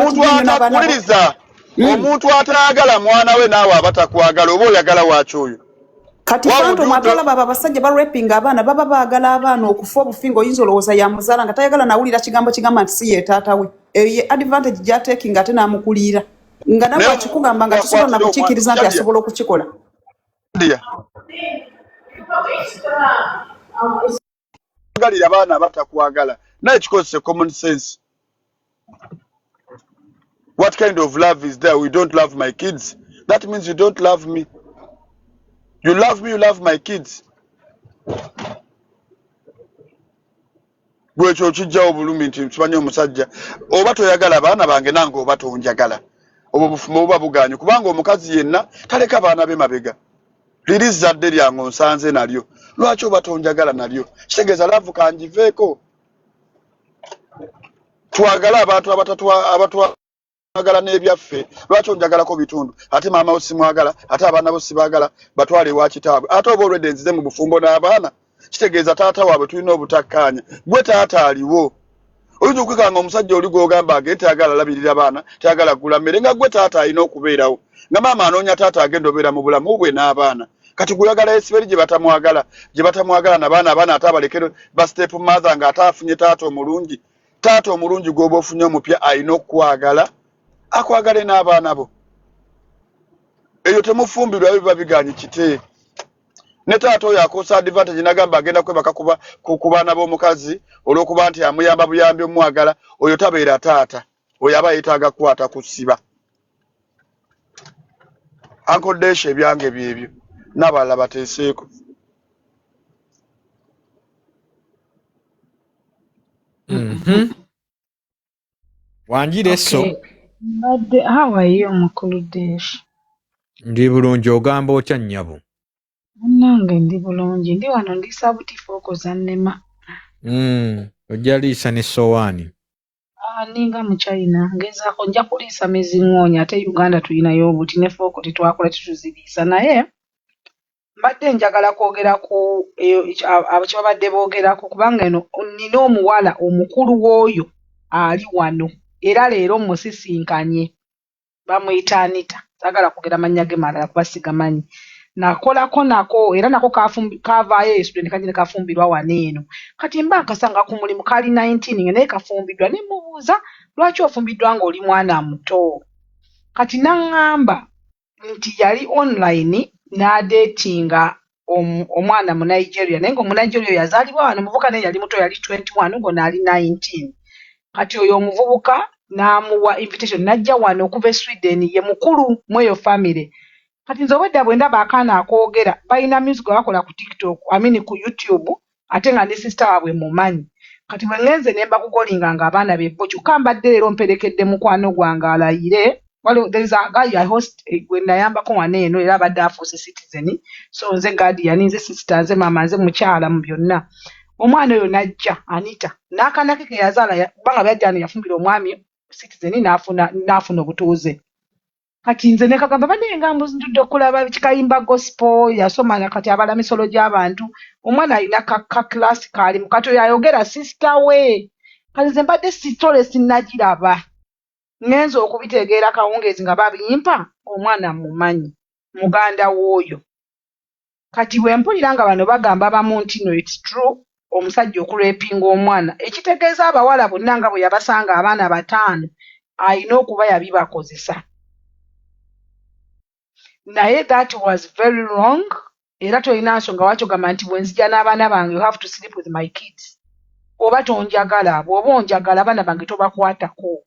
omuntu ataagala mwana we naawe abatakwagala oba oyagala waaki oyo kati fantoma atolaba abo abasajja balwepinga abaana baba baagala abaana okufa obufinga oyinza olowooza yamuzaala nga tayagala nawulira kigambo kigamba nti si ye taata we eyo ye advantage gy'ateekinga ate n'amukulira nga nawe akikugamba nga kisobola na kukiikiriza nti asobola okukikola galira abaana abatakwagala naye kikozese common sense. What kind of love is there? We don't love my kids. That means you don't love me. You love me, you love my kids. Gwecho kijjawo bulumi nti tumanye omusajja oba toyagala abaana bange nange oba tonjagala obwo bufumo oba buganye kubanga omukazi yenna taleka abaana be mabega liri zadde lyange nsanze nalyo lwaki oba tonjagala nalyo kitegeeza laavu kanjiveeko twagala abantu abatwagala n'ebyaffe lwaki onjagalako bitundu ate maama wo simwagala ate abaana bo sibagala batwale ewa kitaabwe ate oba olwedde nzize mu bufumbo n'abaana kitegeeza taata waabwe tulina obutakkaanya gwe taata aliwo oyinza okwekanga omusajja oli gw'ogamba agende tayagala alabirira abaana tayagala agula mmere nga gwe taata alina okubeerawo nga maama anoonya taata agenda obeera mu bulamu bwe n'abaana kati guyagala esiberi gye batamwagala n'abaana ate abalekere ba step mother nga ate afunye taata omulungi gw'oba ofunye omupya alina okukwagala akwagale n'abaana bo eyo temufumbirwa biba biganye kite ne taata oyo akosa advantage nagamba agenda kwebaka ku baana b'omukazi olw'okuba nti amuyamba buyambi omwagala oyo tabeera taata oyo aba yeetaaga kukwata kusiba ankodesha ebyange byebyo n'abalala bateeseeko Wanjire so Mbadde how are you mukulu Desh? Ndi bulungi ogamba otya nnyabo? Nange ndi bulungi ndi wano ndi sabutifu okoza nnema. Ojja liisa ne sowaani. Ninga mu China ngezaako nja kuliisa meziŋŋoonya ate Uganda tulinayo obuti ne fooko tetwakola tituziriisa naye mbadde njagala kwogera ku abo kye babadde boogerako kubanga eno nina omuwala omukulu w'oyo ali wano era leero musisinkanye bamuyita Anita saagala kwogera mannya ge malala kuba sigamanyi nakolako nako era nako kavaayo student kanjine kafumbirwa wano eno kati mba nkasanga ku mulimu kali 19 naye kafumbiddwa ne mubuuza lwaki ofumbiddwa ng'oli mwana muto kati naŋŋamba nti yali online n'adeetinga omwana mu Nigeria naye ng'omu Nigeria yazaalibwa wano muvubuka naye yali muto yali 21 ng'ono ali 19 kati oyo omuvubuka n'amuwa invitation najja wano okuva e Sweden ye mukulu mweyo family kati nze obwedda bwe ndaba akaana akoogera balina music bakola ku TikTok ku YouTube ate nga ne sister waabwe mumanyi kati bwe ngenze ne mbakugolinga ng'abaana bebbo kyokka mbadde leero mperekedde mukwano gwange alayire there is a guy I host gwe nayambako wano eno era abadde afuuse citizen so nze guardian nze sister nze maama nze mukyala mu byonna omwana oyo najja Anita n'akaana ke yazaala kubanga byajjana yafumbira omwami citizen n'afuna obutuuze kati nze ne kagamba badde engambo zintudde okulaba kikayimba gospel yasoma kati abala misolo gy'abantu omwana alina ka class kaali mu kato yayogera sister we kati nze mbadde sitole sinnagiraba ngenza okubitegeera kawungeezi nga babiyimpa omwana mumanyi muganda w'oyo kati bwe mpulira nga bano bagamba bamu nti no it's true omusajja okulwepinga omwana ekitegeeza abawala bonna nga bwe yabasanga abaana 5 alina okuba yabibakozesa naye that was very wrong era tolina nsonga wakyo gamba nti bwe nzija n'abaana bange you have to sleep with my kids oba tonjagala bw'oba onjagala abaana bange tobakwatako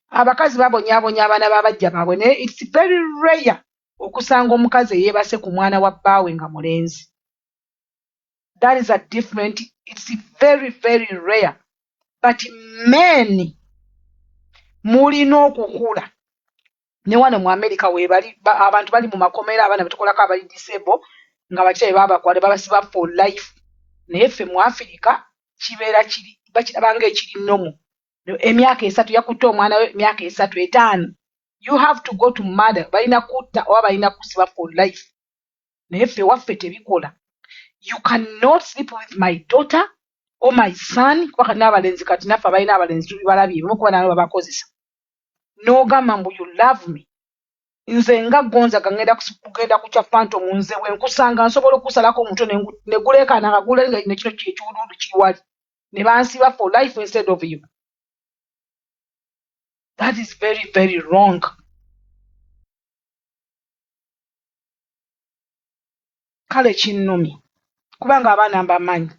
abakazi babonyaabonya abaana babajja baabwe naye it's very rare okusanga omukazi eyeebase ku mwana wa bbaawe nga mulenzi that is a different it's very very rare but men mulina okukula ne wano mu America weebali abantu bali mu makomera abaana betukolako abali disable nga bakyaye babakwale babasiba for life naye ffe mu Africa kibeera kiri bakirabanga ekiri nomo emyaka 3 yakutte omwana we emyaka 3 5 you have to go to murder balina kutta oba balina kusiba for life naye ffe waffe tebikola you cannot sleep with my daughter or my son kuba kati n'abalenzi kati naffe abalina abalenzi tubibalabye bemu kuba nabo babakozesa n'ogamba mbu you love me nze nga gonza kangenda kucha phantom nze wenkusanga nsobola okusalako omutwe negulekana kagula nga nekino ky'ekiwududu kiwali ne bansiba for life instead of you. That is very, very wrong. Kale kinnomi kubanga abaana mbamanyi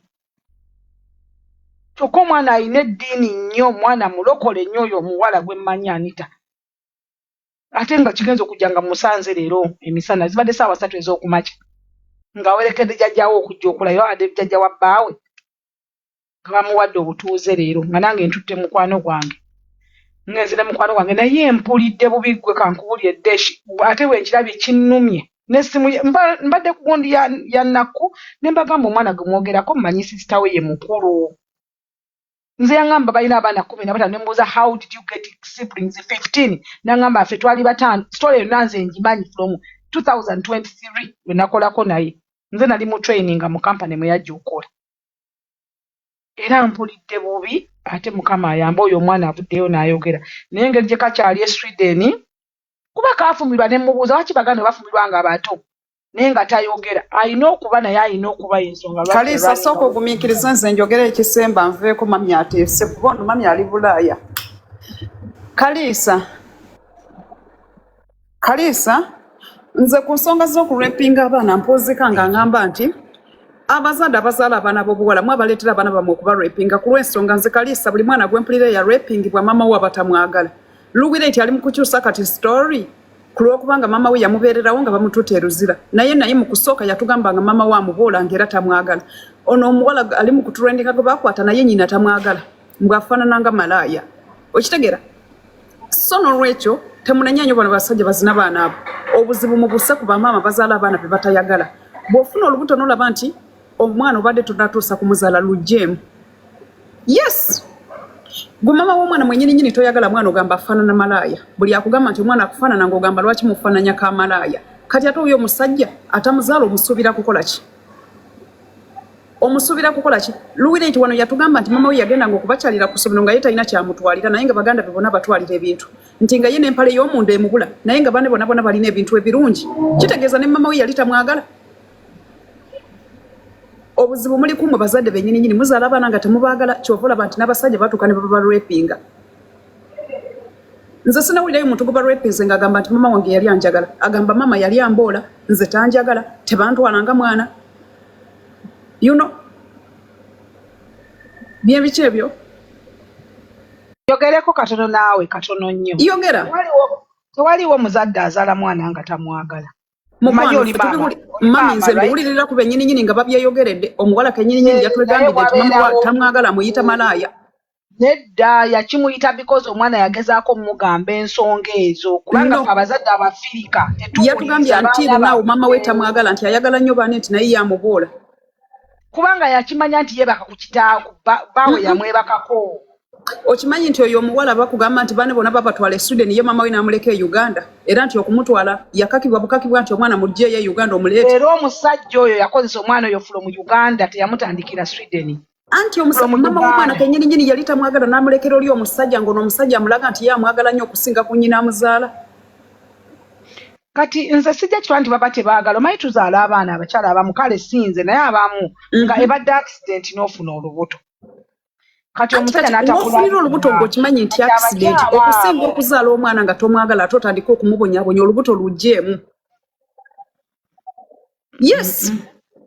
kyokka omwana alina eddiini nnyo omwana mulokole nnyo oyo omuwala gwe mmanyi Anita ate nga kigenza okujja nga musanze leero emisana zibadde ssaawa 3 ez'okumakya ng'awerekedde jjajjawo okujja okulayo wadde jjajja wa bbaawe nga bamuwadde obutuuze leero nga nange ntutte mukwano gwange ngenzire mukwano gwange naye mpulidde bubi gwe kankubulye eddeshi ate wenkirabye kinnumye n'essimu mbadde ku gundi ya nnaku ne mbagamba omwana gwe mwogerako mmanyi sisita we ye mukulu nze yangamba balina abaana 15 ne mbuuza how did you get siblings 15 nangamba ffe twali batano story yonna nze ngimanyi from 2023 we nakolako naye nze nali mu training mu company mwe yajja okola era mpulidde bubi ate mukama ayamba oyo omwana avuddeyo n'ayogera naye engeri gye kakyali e Sweden kuba kaafumirwa ne mubuuza waki baganda bafumirwa nga bato naye nga tayogera alina okuba naye alina okuba ensonga Kalisa soko ogumiikiriza nze njogera ekisemba nveeko mami ateese kuba ono mami ali Bulaaya. Kalisa nze ku nsonga z'okurepinga abaana mpoozeka nga ngamba nti abazadde abazaala abaana b'obuwala mwabaleetera abaana bamwe okubarepinga ku lw'ensonga nze Kalisa buli mwana gwe mpulira yarepingibwa mama we abatamwagala. Luwilight ali mu kukyusa kati story ku lw'okubanga mama we yamubeererawo nga bamutuuta eruzira naye mu kusooka yatugamba nga mama we amuboola ng'era tamwagala. Ono omuwala ali mu kuturendinga gwe baakwata naye nnyina tamwagala mbw'afaanana nga malaaya. Okitegeera? So n'olwekyo temunenya nnyo bano basajja bazina baana abo. Obuzibu mu buse ku bamaama bazaala abaana be batayagala. Bw'ofuna olubuto n'olaba nti omwana obadde tunatuusa kumuzaala lujeemu. Yes! Gwe mama w'omwana mwennyini toyagala mwana ogamba afaanana malaaya. Buli akugamba nti omwana akufaanana ng'ogamba lwaki mufaananya ka malaaya. Kati ate oyo omusajja atamuzaala omusuubira kukola ki? Omusuubira kukola ki? Luwilight wano yatugamba nti mama we yagendanga okubakyalira ku ssomero nga ye talina kyamutwalira naye nga baganda be bonna batwalira ebintu. Nti nga ye n'empale y'omunda emugula naye nga banne bonna balina ebintu ebirungi. Kitegeeza ne mama we yali tamwagala. Obuzibu muli kumwe bazadde bennyini muzaala abaana nga temubaagala kyova olaba nti n'abasajja batuuka ne babarepinga. Nze sinawulirayo muntu gubarepinze ng'agamba nti mama wange yali anjagala. Agamba mama yali amboola nze tanjagala tebantwalanga mwana. You know? Bien biki ebyo? Yogereko katono naawe katono nnyo. Yogera. Tewaliwo muzadde azaala mwana nga tamwagala. Mami nze mbiwulirira ku bennyini nga babyeyogeredde omuwala kennyini yatwegambidde nti mama tamwagala muyita malaaya. Nedda yakimuyita because omwana yagezaako mugamba ensonga ezo kubanga abazadde abafirika yatugambye nti naawe mama we tamwagala nti ayagala nnyo baane nti naye yamuboola kubanga yakimanya nti yebaka ku kitaawo baawe yamwebakako. Okimanyi nti oyo omuwala bakugamba nti baane bonna babatwala e Sweden ye mama we n'amuleka e Uganda era nti okumutwala yakakibwa nti omwana mujjeeyo e Uganda omuleete. Era omusajja oyo yakozesa omwana oyo from Uganda teyamutandikira Sweden. Anti mama w'omwana kennyini yali tamwagala n'amulekera oli omusajja ng'ono omusajja amulaga nti ye amwagala nnyo okusinga ku nnyina amuzaala. Kati nze sijja kitwa nti baba tebaagala omanyi tuzaala abaana abakyala abamu kale sinze naye abamu nga ebadde accident n'ofuna olubuto. Kati omusajja n'atafunira olubuto ng'okimanyi nti accident okusinga okuzaala omwana nga tomwagala ate otandika okumubonyabonya olubuto lugjeemu. Yes.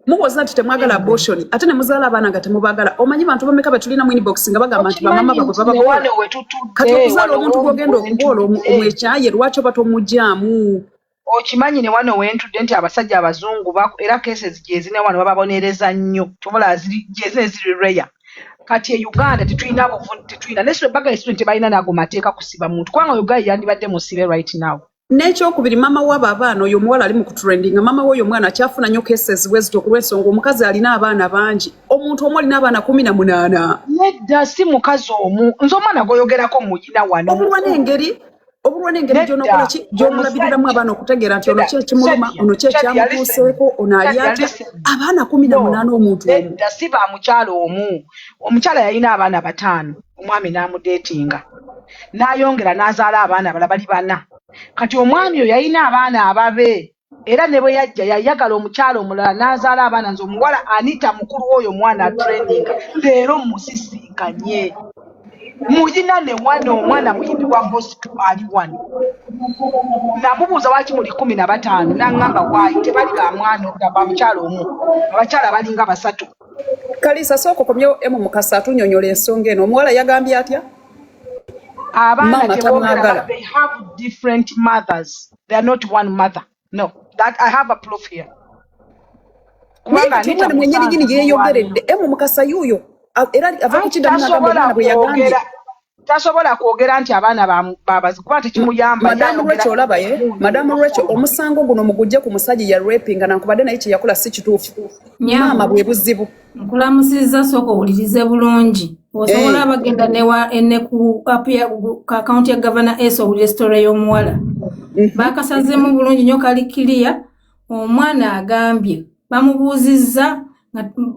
Muwoza nti temwagala abortion ate ne muzaala abaana nga temubaagala. Omanyi bantu bameka betulina mu inbox nga bagamba nti bamama babwe bababoola. Kati okuzaala omuntu gw'ogenda okuboola omwekyaye lwaki oba tomugyamu? Okimanyi ne wano wentudde nti abasajja abazungu era cases gyezine wano bababonereza nnyo tobola gyezine ziri rare. Kati e Uganda tetulina buvundu tetulina neswe baga student balina nago mateeka kusiba muntu kubanga Uganda yandibadde musibe right now. N'ekyokubiri mama w'abo abaana oyo omuwala ali mu kutrendinga mama w'oyo omwana akyafuna nnyo cases bwezito kulw'ensonga omukazi alina abaana bangi omuntu omu alina abaana 18. Nedda si mukazi omu nze omwana gwoyogerako muyina wano obulwa n'engeri gy'onokola ki gy'omulabiriramu abaana okutegeera nti ono kyekimuluma ono kyekyamutuuseeko ono ali atya abaana 18 omuntu omu. Nedda si ba mukyala omu omukyala yalina abaana 5 omwami n'amudeetinga n'ayongera n'azaala abaana bala bali 4 kati omwami oyo yalina abaana ababe era ne bwe yajja yayagala omukyala omulala n'azaala abaana nze omuwala Anita mukulu w'oyo omwana training leero musisinkanye muyina ne omwana muyimbi wa gospel ali wano namubuuza waki muli 15 n'aŋŋamba waayi tebali ba mwana ba mukyala omu abakyala balinga 3. Kalisa sooka komyewo Mukasa atunyonyola ensonga eno omuwala yagambye atya? Abana tebogera, they have different mothers. They are not one mother. No, that I have a proof here. Kubanga Anita mwenyewe gini yeyogeredde Mukasa yuyo era ava kukidamu n'agamba bwe yagambye. Tasobola kwogera nti abaana babakuba tekimuyamba. Madamu Rachel omusango guno mugujje ku musajja ya rapinga nankubadde naye kyeyakola si kituufu. Maama bwe buzibu. Nkulamusizza sooka owulirize bulungi. Osobola abagenda ene ku akaunti ya Governor S owulire story y'omuwala. Baakasazeemu bulungi nnyo kalikiriya omwana agambye bamubuuzizza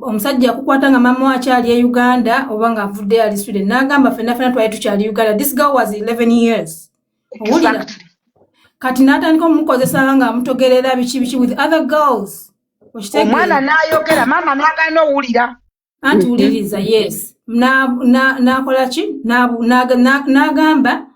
omusajja akukwata nga mama akyali e Uganda oba nga avudde ali Sweden n'agamba ffenna twali tukyali Uganda. This girl was 11 years. Exactly. Kati n'atandika omukozesa nga amutogerera biki with other girls. Omwana n'ayogera mama n'agaana owulira. Anti wuliriza yes. N'akola ki? N'agamba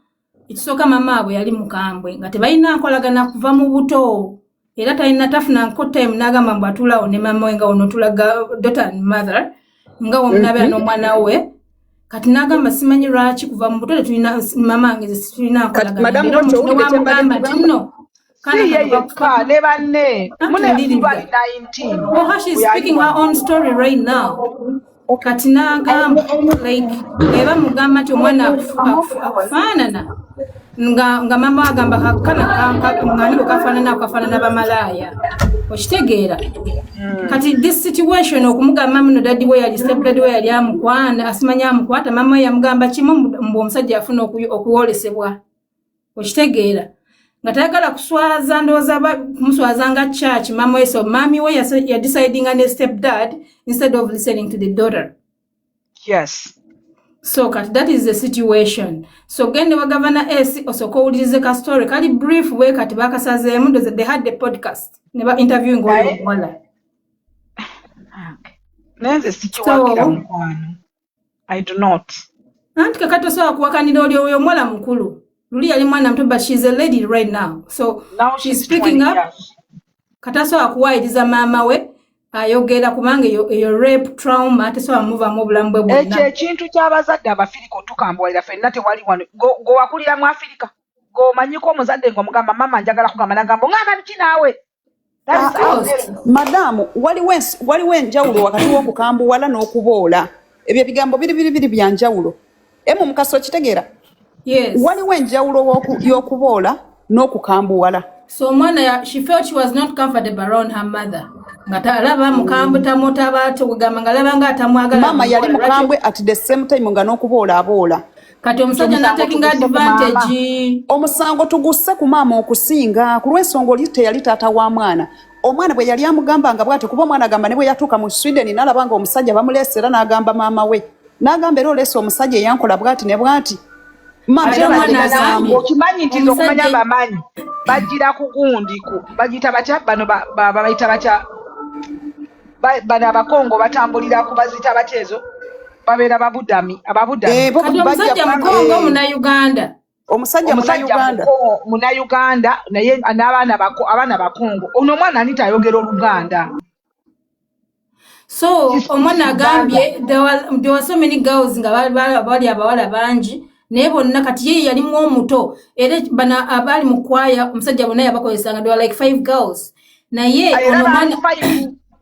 ekisooka mama abwe yali mukambwe nga tebalina nkolagana kuva mu buto. Era talina tafuna nko time n'agamba mbu atulawo ne mama we nga ono tulaga daughter and mother nga omunabeera n'omwana we. Kati n'agamba simanyi lwaki kuva mu buto tulina mama ange tulina nkolagana. Madamu Rocho wamugamba nti nno. Ne banne. Oh, how she's speaking her own story right now. Kati n'agamba like eba mugamba nti omwana akufaanana nga mama agamba ngani kafaanana bamalaya okitegeera. Kati this situation okumugamba mama no daddy we yali step daddy we yali amukwana asimanya amukwata mama we yamugamba kimu mbu omusajja afuna okuwolesebwa okitegeera nga tayagala kuswaza ndowooza kumuswaza nga church mama we so mami we ya deciding on a stepdad instead of listening to the daughter. Yes. So that is the situation. So gende wa Governor S osoko owulirize ka story kali brief we kati bakasazeemu they had the podcast neba interviewing oyo wala. Nenze sikiwakira mukwano. I do not. Anti kakato so akuwakanira oli oyo mwala mukulu. Luli yali mwana mto but she's a lady right now. So now she's speaking up. Kataso akuwairiza mama we ayogera kubanga eyo rape trauma ate so amuva mu bulambu bwe bwonna. Ekintu ky'abazadde abafirika tukambwalira ffenna tewali wano go wakulira mu Afrika go manyiko omuzadde ngo mugamba mama njagala kugamba nagambo ngamba nti naawe. Madamu waliwo enjawulo wakati w'okukambuwala n'okuboola ebyo bigambo biri bya njawulo. Mukasa kitegeera? Yes. Waliwo enjawulo y'okuboola n'okukambuwala. So mwana she felt she was not comfortable around her mother. Ngata alaba mukambwe tamota bato kugamba ngalaba nga atamwagala. Mama yali mukambwe at the same time nga n'okuboola aboola. Kati omusajja n'ataking advantage. Omusango tugusse ku maama okusinga ku lw'ensonga oli teyali taata wa mwana. Omwana bwe yali amugamba nga bw'ati kuba omwana agamba ne bwe yatuuka mu Sweden n'alaba nga omusajja bamuleesera n'agamba maama we. N'agamba era oleese omusajja eyankola bw'ati ne bw'ati. Okimanyi nti okumanya bamanyi bagira ku gundiku bagita batya bano bayita batya bano abakongo batambulira ku bazita batezo babeera ababudami omusajja mukongo Munauganda Munauganda naye abaana bakongo ono omwana anita ayogera Oluganda. So omwana agambye there were so many girls nga bali abawala bangi naye bonna kati ye yali mu omuto era bana abali mu kwaya omusajja bonna yabakozesanga they were like 5 girls naye ono mwana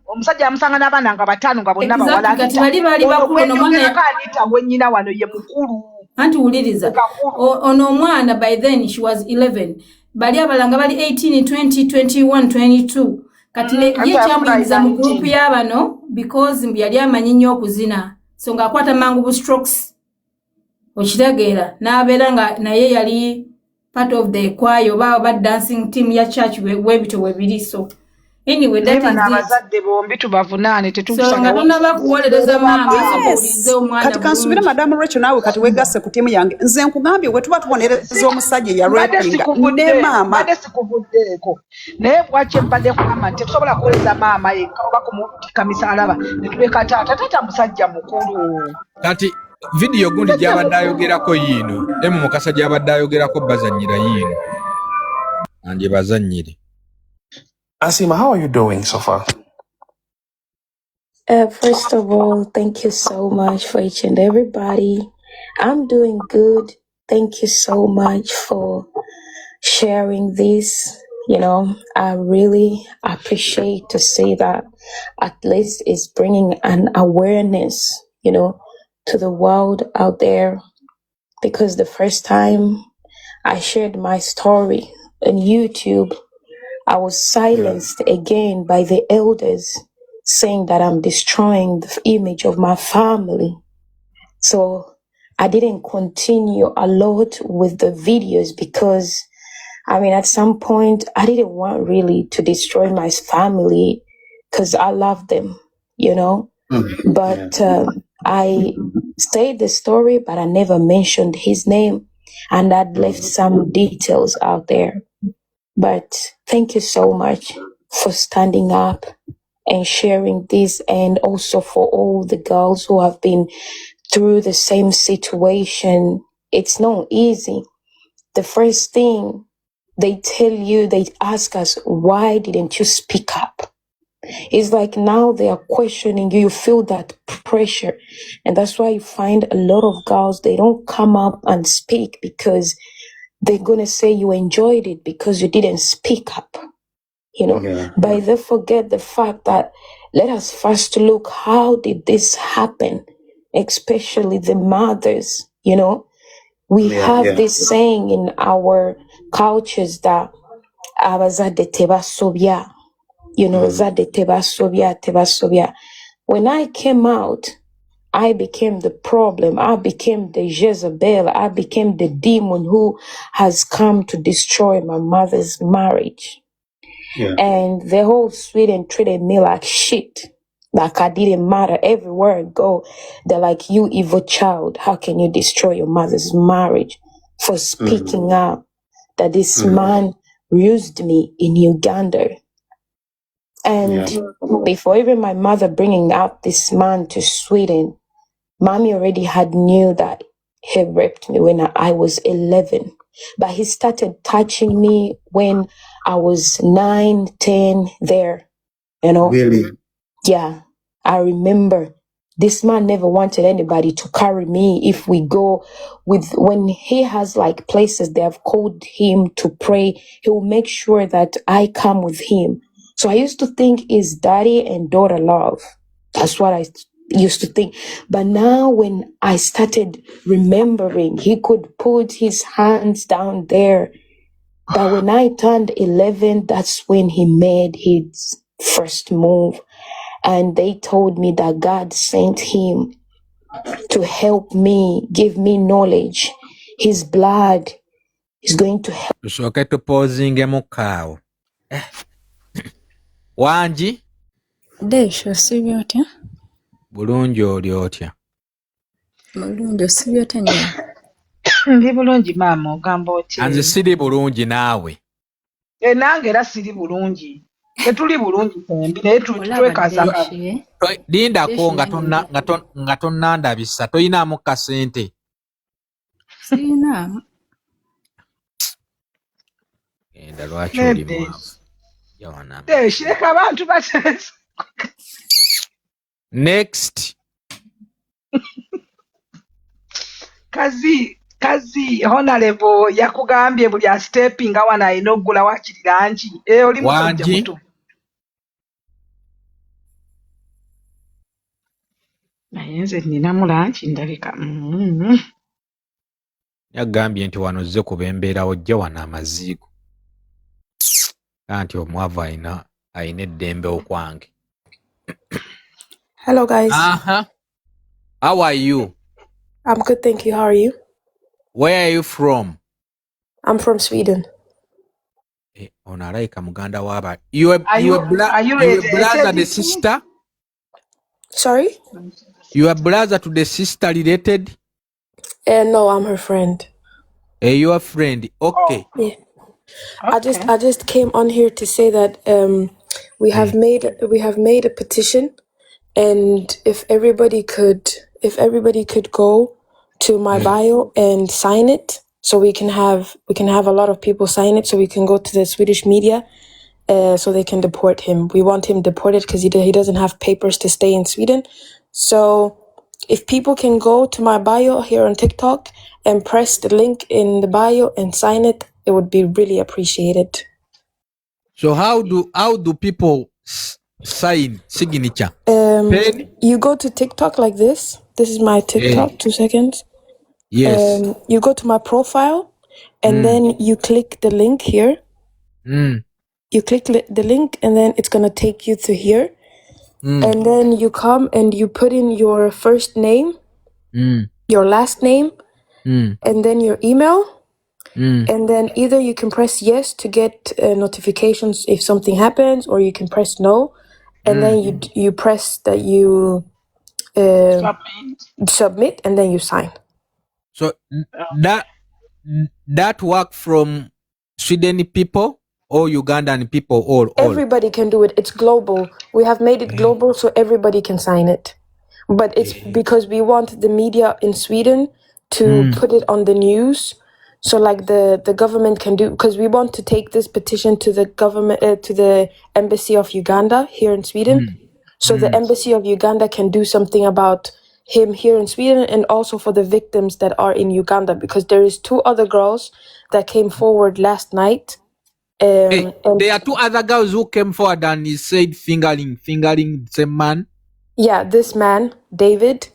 omusajja amusanga n'abaana nga 5 nga bonna bawala kati bali bakulu ono mwana yakanita wennyina wano ye mukulu anti wuliriza ono omwana by then she was 11 bali abalanga bali 18 20 21 22 kati ye kyamuyingiza mu group y'abano because mbu yali amanyi nnyo okuzina so ng'akwata mangu bu strokes okitegeera n'abeera nga naye yali part of the choir oba dancing team ya church webito webiri so anyway that is abazadde bombi tubavunaane so nga tunaba kuwolereza maama sokuwulize omwana kati kansubire madamu Rachel naawe kati wegasse ku tiimu yange nze nkugambye bwe tuba tubonereza omusajja eyarapinga ne maama badde sikuvuddeeko naye bwakye mbadde kugamba nti tetusobola kuwoleza maama yekka oba kumutika misalaba ne tuleka taata musajja mukulu kati video gundi gy'abadde ayogerako yiino emu mukasa gy'abadde ayogerako bazannyira yiino anje bazannyire. Asima, how are you doing so far? First of all, thank you so much for each and everybody. I'm doing good. Thank you so much for sharing this. You know, I really appreciate to see that at least it's bringing an awareness, you know, to the world out there. Because the first time I shared my story on YouTube, I was silenced again by the elders saying that I'm destroying the image of my family. So I didn't continue a lot with the videos because, I mean, at some point I didn't want really to destroy my family because I love them, you know. But I said the story, but I never mentioned his name, and I'd left some details out there. But thank you so much for standing up and sharing this, and also for all the girls who have been through the same situation. It's not easy. The first thing they tell you, they ask us, why didn't you speak up? It's like now they are questioning you. You feel that pressure. And that's why you find a lot of girls, they don't come up and speak because they're going to say you enjoyed it because you didn't speak up, you know. But they forget the fact that let us first look, how did this happen? Especially the mothers, you know. We have this saying in our cultures that abazadde tebasobya, you know, zadde tebasobya. When I came out, I became the problem. I became the Jezebel. I became the demon who has come to destroy my mother's marriage. And the whole Sweden treated me like shit. Like I didn't matter. Everywhere I go, they're like, you evil child. How can you destroy your mother's marriage for speaking out that this man used me in Uganda? And before even my mother bringing out this man to Sweden, Mommy already had knew that he raped me when I was 11. But he started touching me when I was 9, 10 there, you know. Really? Yeah, I remember. This man never wanted anybody to carry me. If we go when he has like places they have called him to pray, he will make sure that I come with him. So I used to think it's daddy and daughter love. That's what I used to think. But now when I started remembering, he could put his hands down there. But when I turned 11, that's when he made his first move. And they told me that God sent him to help me, give me knowledge. His blood is going to help. Tusooke tupoozingemu kaawo. Wangi? Desho osibye otya? Bulungi oli otya? Bulungi osibye otya nnyo? Ndi bulungi maama ogamba otya? Nze siri bulungi naawe. Nange era siri bulungi. Tetuli bulungi fembi naye twekasaka. Lindako nga tonnandabisa toyinaamu kasente. Sirina. Enda lwaki oli mwavu. Shireka abantu batesa. Next. Kazi honorable yakugambye buli a stepping awana ayina okugula wakiri langi. Oli musajja muto. Naye nze nninamu langi ndabika. Yagambye nti wano zze kubembeera ojja wano amaziigo. Anti omwavu ayina eddembe okwange. Hello, guys. How are you? I'm good, thank you. How are you? Where are you from? I'm from Sweden. Onalaika muganda waba. You a brother, the sister? Sorry? You a brother to the sister related? No, I'm her friend. Your friend. Okay. Yeah. Okay. I just came on here to say that we have made a petition, and if everybody could go to my bio and sign it, so we can have a lot of people sign it, so we can go to the Swedish media, so they can deport him. We want him deported because he doesn't have papers to stay in Sweden. So if people can go to my bio here on TikTok and press the link in the bio and sign it, it would be really appreciated. So how do people sign signature? You go to TikTok like this. This is my TikTok. 2 seconds. Yes. You go to my profile, and then you click the link here. You click the link, and then it's gonna take you to here. And then you come and you put in your first name, your last name, and then your email. And then either you can press yes to get notifications if something happens, or you can press no. And then you press that you submit, and then you sign. So that work from Sweden people or Ugandan people or all? Everybody can do it. It's global. We have made it global so everybody can sign it. But it's because we want the media in Sweden to put it on the news. So like the government can do, because we want to take this petition to the government, to the embassy of Uganda here in Sweden. So the embassy of Uganda can do something about him here in Sweden, and also for the victims that are in Uganda, because there is 2 other girls that came forward last night. And there are 2 other girls who came forward and he said fingering the same man. Yeah, this man, David.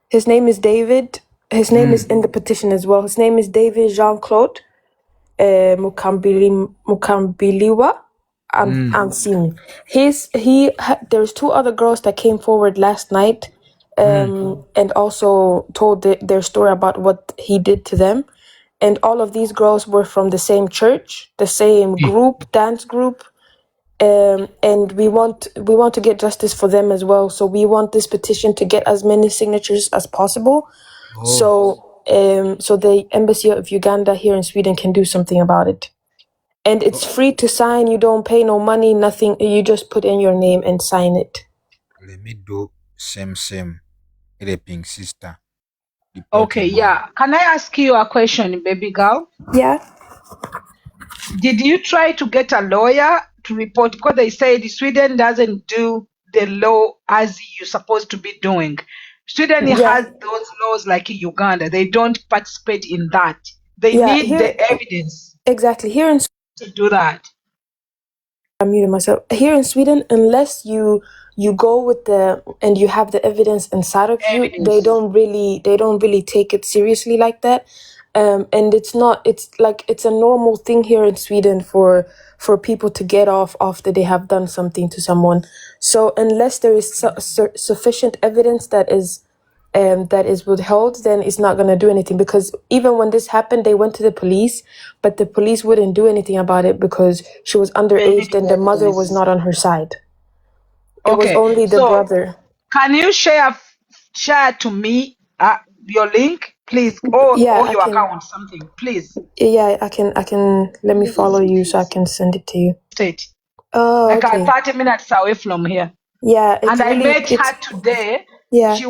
His name is David. His name is in the petition as well. His name is David Jean-Claude Mukambiliwa Ansini. There's 2 other girls that came forward last night, and also told their story about what he did to them. And all of these girls were from the same church, the same group, dance group. And we want to get justice for them as well. So we want this petition to get as many signatures as possible. So the embassy of Uganda here in Sweden can do something about it. And it's free to sign. You don't pay no money, nothing. You just put in your name and sign it. Let me do same raping sister. Okay, yeah. Can I ask you a question, baby girl? Yeah. Did you try to get a lawyer to report? Because they said Sweden doesn't do the law as you're supposed to be doing. Sweden has those laws like Uganda. They don't participate in that. They need the evidence. Exactly. Here in to do that. I'm muting myself. Here in Sweden, unless you go with and you have the evidence inside of you, they don't really take it seriously like that. And it's a normal thing here in Sweden for people to get off after they have done something to someone. So unless there is sufficient evidence that is withheld, then it's not going to do anything. Because even when this happened, they went to the police, but the police wouldn't do anything about it because she was underage and the mother was not on her side. It was only the brother. Can you share to me your link, please, or your account, something, please? Yeah, I can. Let me follow you so I can send it to you. Oh, like okay. 30 minutes away from here. Yeah, and I met her today. Yeah, she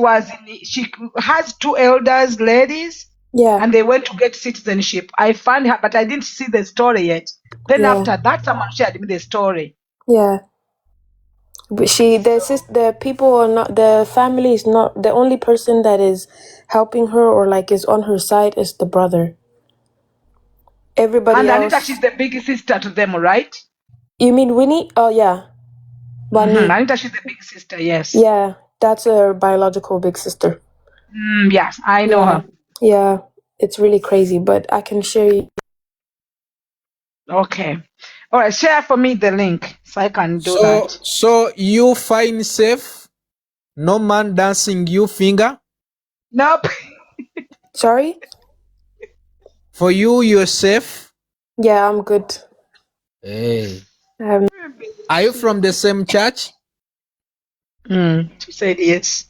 has 2 elders ladies. Yeah, and they went to get citizenship. I found her, but I didn't see the story yet. Then after that, someone shared me the story. Yeah. But the people are not, the family is not, the only person that is helping her or like is on her side is the brother. Everybody and else. Anita, she's the big sister to them, right? You mean Winnie? Oh yeah. Anita, she's the big sister, yes. Yeah, that's her biological big sister. Yes, I know her. Yeah, it's really crazy, but I can share you. Okay. All right, share for me the link so I can do that. So you find safe? No man dancing you finger? Nope. Sorry? For you're safe? Yeah, I'm good. Hey. Are you from the same church? She said yes.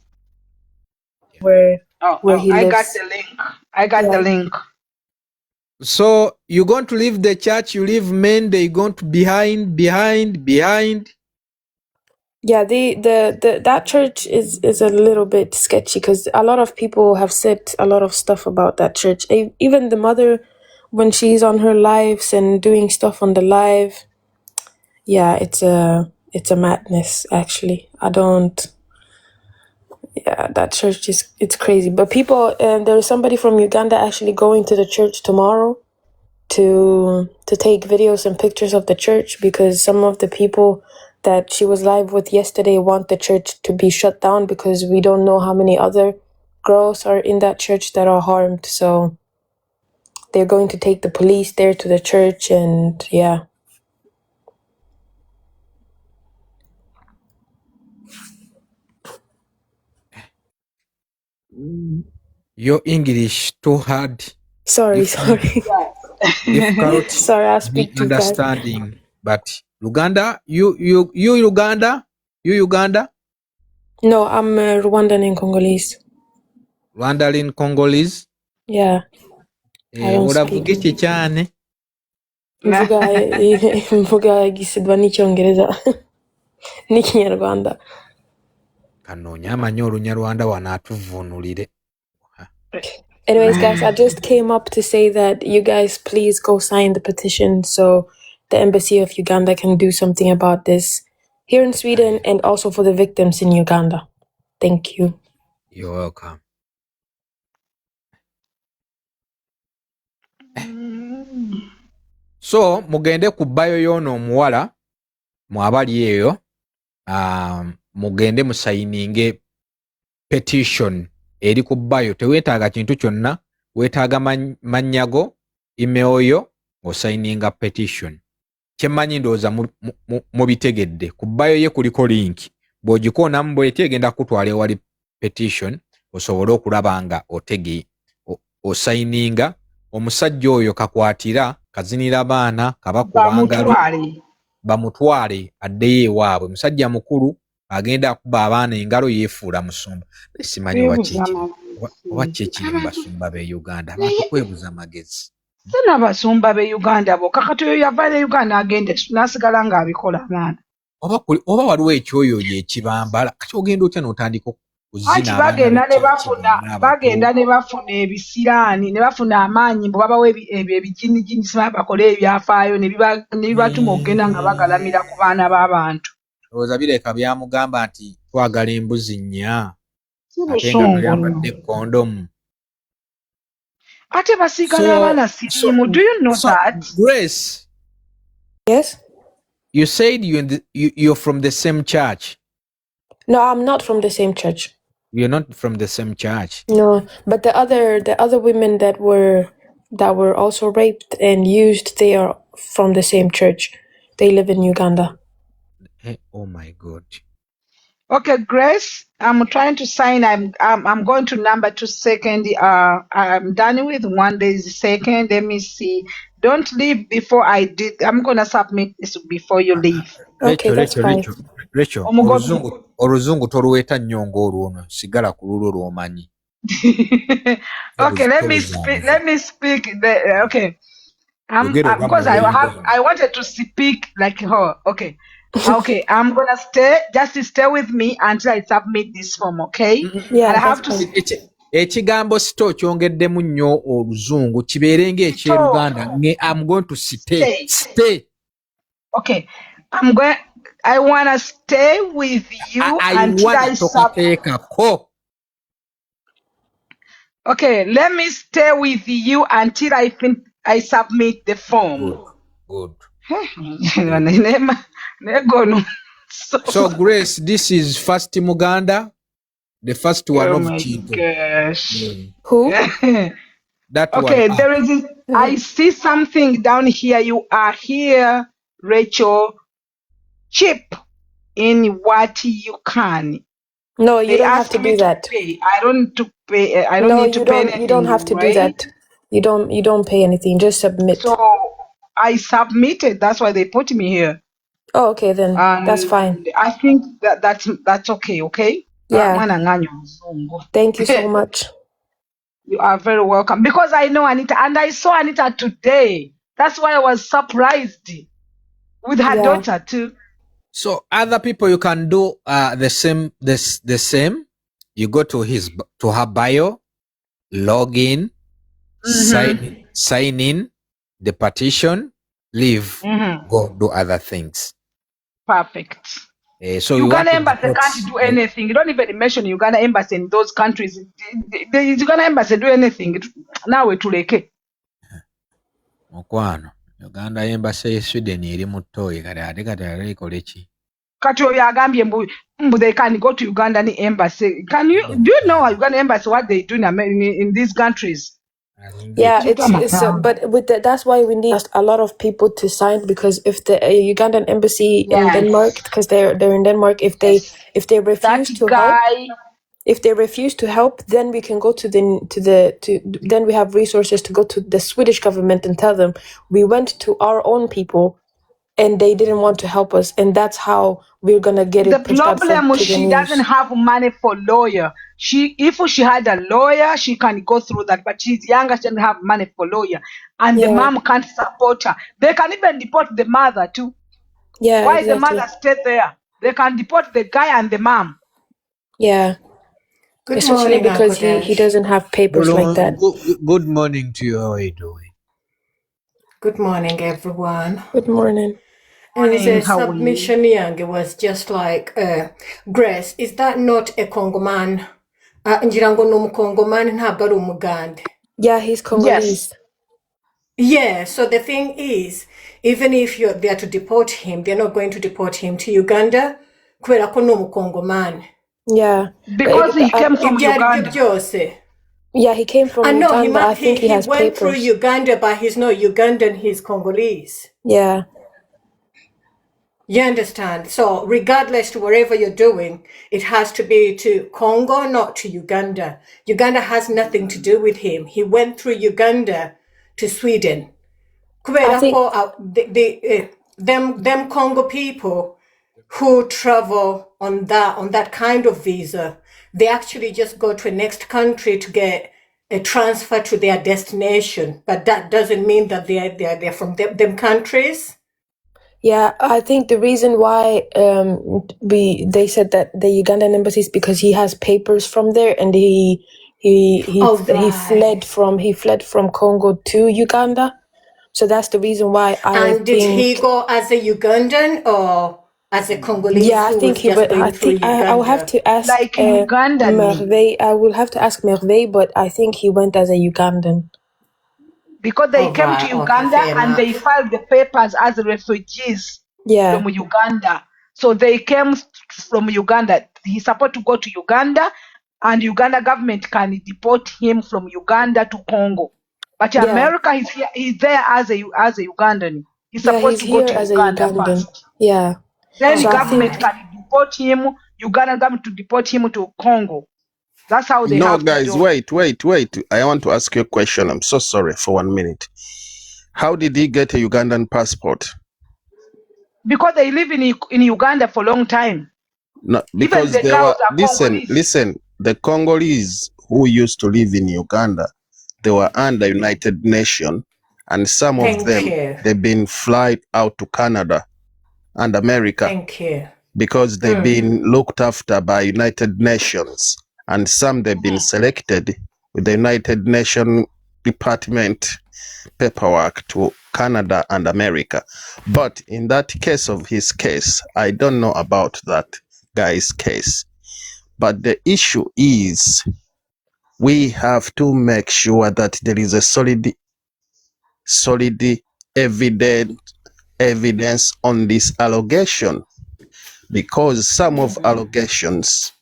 Where he I got lives. the link. I got the link. So you're going to leave the church, you leave men, they going to behind. Yeah, that church is a little bit sketchy because a lot of people have said a lot of stuff about that church. Even the mother, when she's on her lives and doing stuff on the live, yeah, it's a madness actually. That church it's crazy. But people, there's somebody from Uganda actually going to the church tomorrow to take videos and pictures of the church because some of the people that she was live with yesterday want the church to be shut down because we don't know how many other girls are in that church that are harmed. So they're going to take the police there to the church and yeah. Your English too hard. Sorry. Difficult. Sorry, I speak too fast. Understanding. But Uganda, you Uganda? You Uganda? No, I'm Rwandan and Congolese. Rwandan and Congolese? Yeah. I don't speak. Cyane. Mvuga gisedwa n'icyongereza n'ikinyarwanda. Kanoonya amanyi olunyarwanda wanaatuvvuunulire. Anyways, guys, I just came up to say that you guys please go sign the petition so the embassy of Uganda can do something about this here in Sweden and also for the victims in Uganda. Thank you. You're welcome. So mugende ku bayo y'ono omuwala mwabali eyo mugende musayininge petition eri ku bayo. Teweetaaga kintu kyonna, weetaaga mannyago, email yo, osayininga petition. Kyemmanyi ndowooza mubitegedde. Ku bayo ye kuliko link. Bw'ogikoonamu bw'eti egenda kutwala ewali petition osobole okulaba nga osayininga. Omusajja oyo kakwatira, kazinira abaana, kabakubangalo, bamutwale addeyo ewaabwe. Musajja mukulu agenda akuba abaana engalo yeefuula musumba. Simanyi oba kyekiri mu basumba b'e Uganda. Abantu kwebuza magezi. Sina basumba b'e Uganda bo. Kakati oyo yavayo e Uganda agende n'asigala ng'abikola abaana. Oba waliwo ekyoyo ekibambala. Kati ogenda otya n'otandika Anti bagenda ne bafuna ebisiraani ne bafuna amaanyi mbu babawo ebyo ebijinijini bakole ebyafaayo ne bibatuma okugenda nga bagalamira ku baana b'abantu. Olowooza bireka byamugamba nti twagala embuzi nnya ate nga tuyambadde kondomu. Ate basiigala abaana siriimu. Do you know that? Grace. Yes? You said you're from the same church. No, I'm not from the same church. You're not from the same church. No, but the other women that were also raped and used, they are from the same church. They live in Uganda. Hey, oh my God. Okay, Grace, I'm trying to sign. I'm going to number 2 second. I'm done with 1 day second. Let me see. Don't leave before I did. I'm gonna submit this before you leave. Okay, that's fine. Rachel, oluzungu toluweeta nnyo ng'olwono, sigala ku lulwo lw'omanyi. Okay, let me speak. Okay, because I wanted to speak like her. Okay, okay, I'm gonna stay with me until I submit this form. Okay, yeah, and I have to. Ekigambo sito kyongeddemu nnyo oluzungu kibeere ng'ekyeruganda. I'm going to stay. Okay, I want to stay with you until I submit. Okay, let me stay with you until I submit the form. Good. So Grace, this is first Muganda, the first one of Chico. Gosh. Who? That Okay, one. there is. I see something down here. You are here, Rachel. Chip in what you can. No, you They don't have ask to me do to that. pay. I don't to pay. I don't No, need to pay you don't have anything, to do right? that. You don't pay anything. Just submit. So I submitted. That's why they put me here. Oh, okay, then that's fine. I think that's okay. Okay. Yeah. Thank you so much. You are very welcome. Because I know Anita, and I saw Anita today. That's why I was surprised with her daughter too. So other people, you can do the same. The same. You go to her bio, log in, sign in, the petition, leave, go do other things. Perfect. So Uganda embassy can't do anything. You don't even mention Uganda embassy in those countries. The Uganda embassy do anything. Now we tuleke. Mukwano, Uganda embassy Sweden eri mutoyi kati alikola ki? Kati oyo agambye mbu they can go to Uganda embassy. Do you know Uganda embassy what they do in these countries? Yeah, but with that's why we need a lot of people to sign, because if the Ugandan embassy in Denmark, because they're in Denmark, if they refuse to help, then we can go then we have resources to go to the Swedish government and tell them we went to our own people and they didn't want to help us, and that's how we're gonna get it pushed out. The problem is she doesn't have money for lawyer. If she had a lawyer, she can go through that, but she's younger, she doesn't have money for lawyer, and the mom can't support her. They can even deport the mother too. Yeah, why the mother stay there? They can deport the guy and the mom. Yeah. Good Especially morning, because he doesn't have papers like that. Good morning to you. How are you doing? Good morning, everyone. Good morning. And the submission young was just like Grace. Is that not a Congo man? Njirango no Congo man ntabwo ari umugande. Yeah, he's Congolese. Yeah, so the thing is, even if they are to deport him, they're not going to deport him to Uganda. Kubera ko no Congo man. Yeah. Because he came from Uganda. Yeah, he came from Uganda. I think he has went papers. through Uganda, but he's not Ugandan, he's Congolese. Yeah. You understand? So regardless to whatever you're doing, it has to be to Congo, not to Uganda. Uganda has nothing to do with him. He went through Uganda to Sweden. Them Congo people who travel on that kind of visa, they actually just go to a next country to get a transfer to their destination, but that doesn't mean that they're from them countries. Yeah, I think the reason why they said that the Ugandan embassy is because he has papers from there, and he fled from Congo to Uganda. So that's the reason why did he go as a Ugandan or as a Congolese? Yeah, I think he went. I will have to ask Merveille. I will have to ask Merveille, but I think he went as a Ugandan. Because they came to Uganda and they filed the papers as refugees from Uganda. So they came from Uganda. He's supposed to go to Uganda, and Uganda government can deport him from Uganda to Congo. But America, he's there as a Ugandan. He's supposed to go to Uganda first. Yeah. Then the government can deport him, Uganda government to deport him to Congo. That's how they have to do. No, guys, wait. I want to ask you a question. I'm so sorry for 1 minute. How did he get a Ugandan passport? Because they live in Uganda for a long time. No, because even the girls are Congolese. Listen, the Congolese who used to live in Uganda, they were under United Nations, and some of them, they've been flight out to Canada and America. Thank you. Because they've been looked after by United Nations, and some they've been selected with the United Nations Department paperwork to Canada and America. But in that case of his case, I don't know about that guy's case. But the issue is we have to make sure that there is a solid evidence on this allegation. Because some of allegations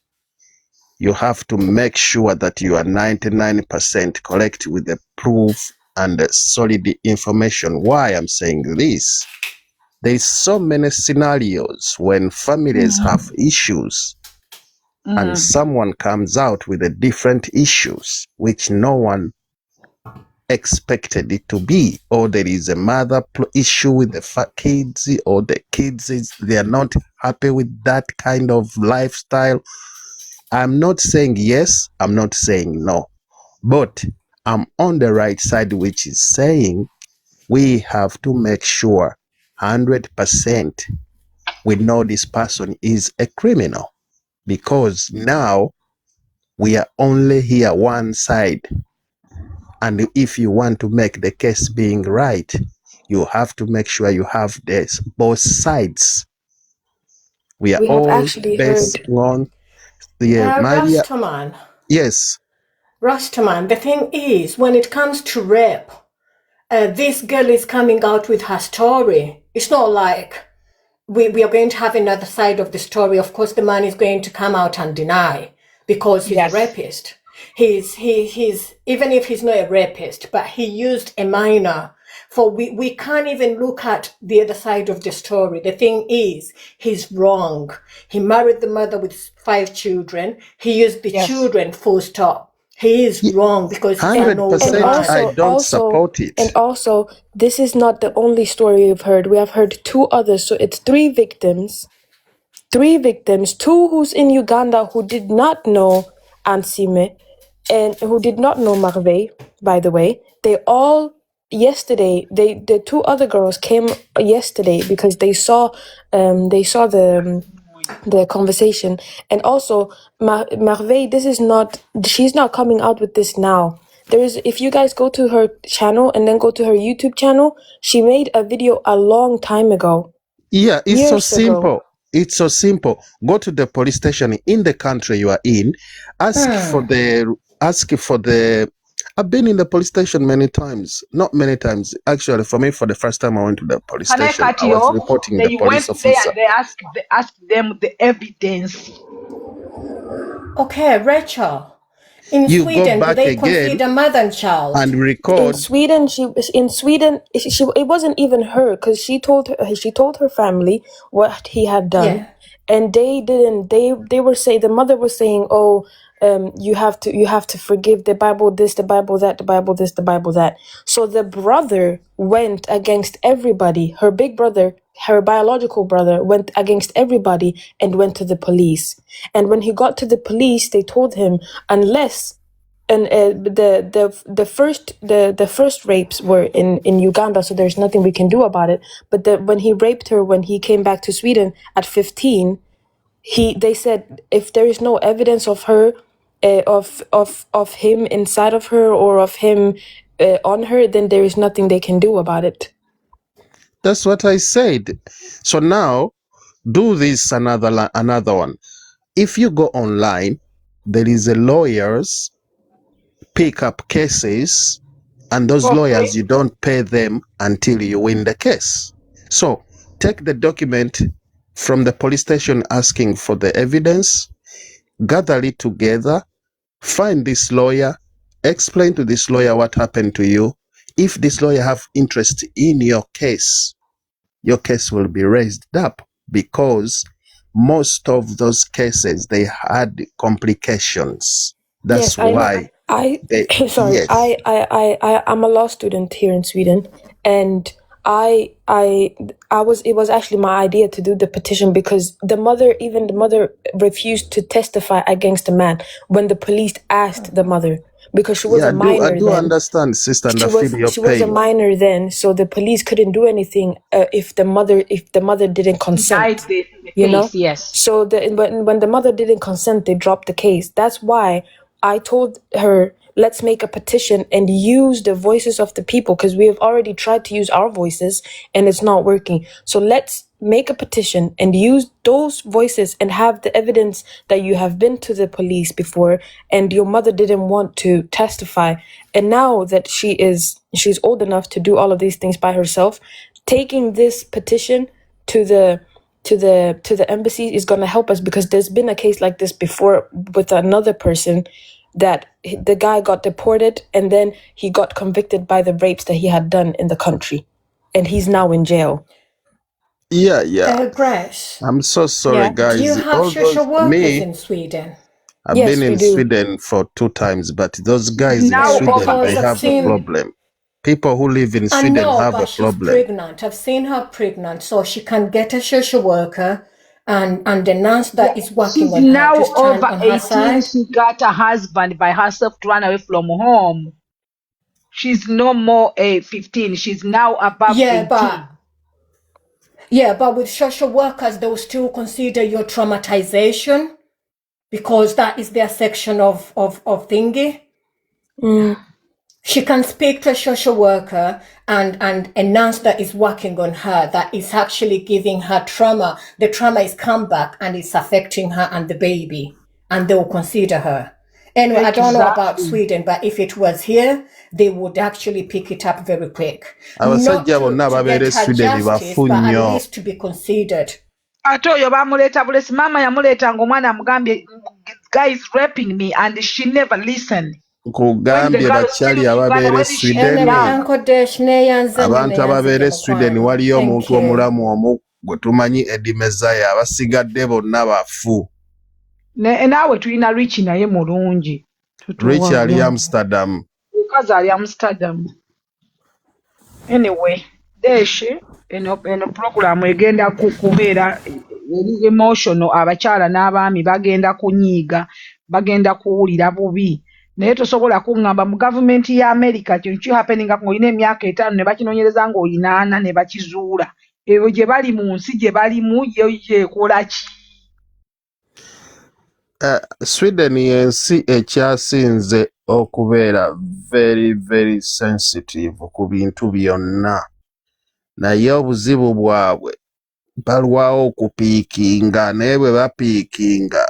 you have to make sure that you are 99% correct with the proof and the solid information. Why I'm saying this? There's so many scenarios when families have issues and someone comes out with a different issues which no one expected it to be, or there is a mother issue with the kids, or the kids they are not happy with that kind of lifestyle. I'm not saying yes, I'm not saying no, but I'm on the right side, which is saying we have to make sure 100% we know this person is a criminal, because now we are only here one side. And if you want to make the case being right, you have to make sure you have this both sides. We are We have all actually based heard. on the Maria. Rastaman, Yes. Rastaman, the thing is, when it comes to rape, this girl is coming out with her story. It's not like we are going to have another side of the story. Of course, the man is going to come out and deny because he's a rapist. He's even if he's not a rapist, but he used a minor. For we can't even look at the other side of the story. The thing is, he's wrong. He married the mother with 5 children. He used the children full stop. He is wrong because he's an old 100% man. I don't support it. And also, this is not the only story we've heard. We have heard 2 others. So it's 3 victims. 3 victims. 2 who's in Uganda who did not know Ansime and who did not know Marve, by the way. They all yesterday. The 2 other girls came yesterday because they saw the conversation. And also Marve, this is not, she's not coming out with this now. There is, if you guys go to her channel and then go to her YouTube channel, she made a video a long time ago. Yeah, it's so Years simple. ago. It's so simple. Go to the police station in the country you are in. Ask for the. I've been in the police station many times. Not many times, actually. For me, for the first time I went to the police Can I station, cut I you was off? reporting They the police went there officer. and they asked them the evidence. Okay, Rachel. In You go Sweden, do back they again consider mother and child? and In record. Sweden, it wasn't even her, because she told her family what he had done. Yeah. And they didn't. They were saying, the mother was saying, "Oh, you have to forgive the Bible this, the Bible that, the Bible this, the Bible that." So the brother went against everybody. Her big brother, her biological brother, went against everybody and went to the police. And when he got to the police, they told him, unless. And the first rapes were in Uganda, so there's nothing we can do about it. But when he raped her, when he came back to Sweden at 15, they said if there is no evidence of her, of him inside of her or of him on her, then there is nothing they can do about it. That's what I said. So now, do this another one. If you go online, there is a lawyers pick up cases, and those lawyers, you don't pay them until you win the case. So take the document from the police station asking for the evidence, gather it together, find this lawyer, explain to this lawyer what happened to you. If this lawyer have interest in your case will be raised up, because most of those cases, they had complications. That's Yes, I know. why. Sorry. Yes. I'm a law student here in Sweden, and it was actually my idea to do the petition, because the mother refused to testify against the man when the police asked the mother, because she was a minor I do then. understand, sister, and I feel your She was a pain. minor then, so the police couldn't do anything if the mother didn't consent. The You know? case, yes. So when the mother didn't consent, they dropped the case. That's why I told her, let's make a petition and use the voices of the people, because we have already tried to use our voices and it's not working. So let's make a petition and use those voices and have the evidence that you have been to the police before and your mother didn't want to testify. And now that she's old enough to do all of these things by herself, taking this petition to the to the embassy is going to help us, because there's been a case like this before with another person that the guy got deported and then he got convicted by the rapes that he had done in the country, and he's now in jail. Yeah. Grace. I'm so sorry, Yeah. guys. Do you have All social those, workers me, in Sweden? I've Yes, been we in do. Sweden for 2 times, but those guys in Now Sweden, over they Because I've have a 18. seen, problem. People who live in I Sweden know, have a but she's problem. pregnant. I've seen her pregnant, so she can get a social worker and the nurse that is working She's on her now to stand over on her 18. side. She got a husband by herself to run away from home. She's no more 15. She's now above Yeah, 18. but with social workers, they will still consider your traumatization because that is their section of thingy. She can speak to a social worker and a nurse that is working on her, that is actually giving her trauma. The trauma is come back and it's affecting her and the baby, and they will consider her. Anyway, I don't know about Exactly. Sweden, but if it was here, they would actually pick it up very quick. Not Abasajja to bonna get ababeera e her Sweden justice, bafu but at nnyo. least to be considered. Ate oyo bamuleeta bulesi, maama yamuleetanga omwana amugambye, guy is raping me, and she never listened. When the Nkugambye girl was still bakyali in Uganda, ababeera e when she was Sweden, Anyway, young. Uncle Dash, neyanze abantu ababeera e mukwano. Sweden waliyo Thank omuntu you. omulamu omu gwe tumanyi Eddie Mezaya, abasigadde bonna bafu. Naawe tulina Rich naye mulungi. Rich ali Amsterdam. Omukazi ali Amsterdam. Anyway, Deshi, eno program egenda kubeera eri emotional, abakyala n'abaami bagenda kunyiiga, bagenda kuwulira bubi. Naye tosobola kuŋŋamba mu gavumenti ya America kintu kihappeninga ng'olina emyaka 5 ne bakinoonyereza ng'olina 4 ne bakizuula. Ebyo gye bali mu nsi gye balimu yeekola ki? Sweden y'ensi ekyasinze okubeera very very sensitive ku bintu byonna, naye obuzibu bwabwe balwawo okupiikinga, naye bwe bapiikinga,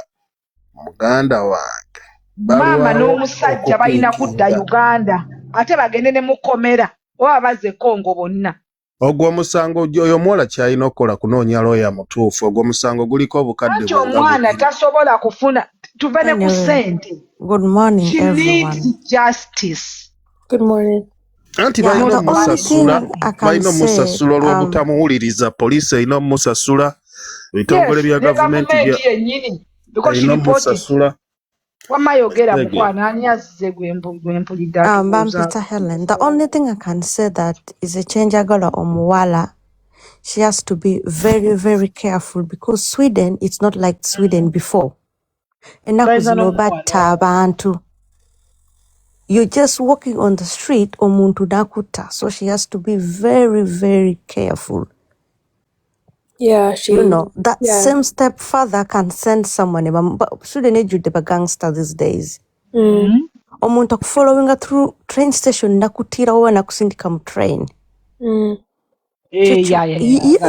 muganda wange, Maama balwawo n'omusajja balina kudda okupiikinga. Uganda ate bagende ne mukomera oba bazze Kongo bonna. Ogwo omusango oyo omuwala kyalina okukola kunoonya looya mutuufu. Ogwo omusango guliko obukadde Anti bwenga omwana bubiri. tasobola kufuna tuve ne ku ssente. Good morning, She everyone. needs justice. Good morning. Anti Yeah, balina the only thing omusasula, I can balina say, omusasula olw'obutamuwuliriza. Poliisi erina omusasula, ebitongole Yes, bya ne gavumenti government yennyini because she erina reported. omusasula. Wamayogera mukwano ani azze gwempulidde atubuuza. Peter Helen, the only thing I can say that is a Kyagulanyi Omuwala. She has to be very, very careful because Sweden, it's not like Sweden before. Ennaku zino batta abantu. You're just walking on the street, omuntu nakutta. So she has to be very, very careful. Yeah, You know, that same step father can send someone. But Sweden ejjudde ba gangster these days. Omuntu akufollowinga through train station nakutira oba nakusindika mu train.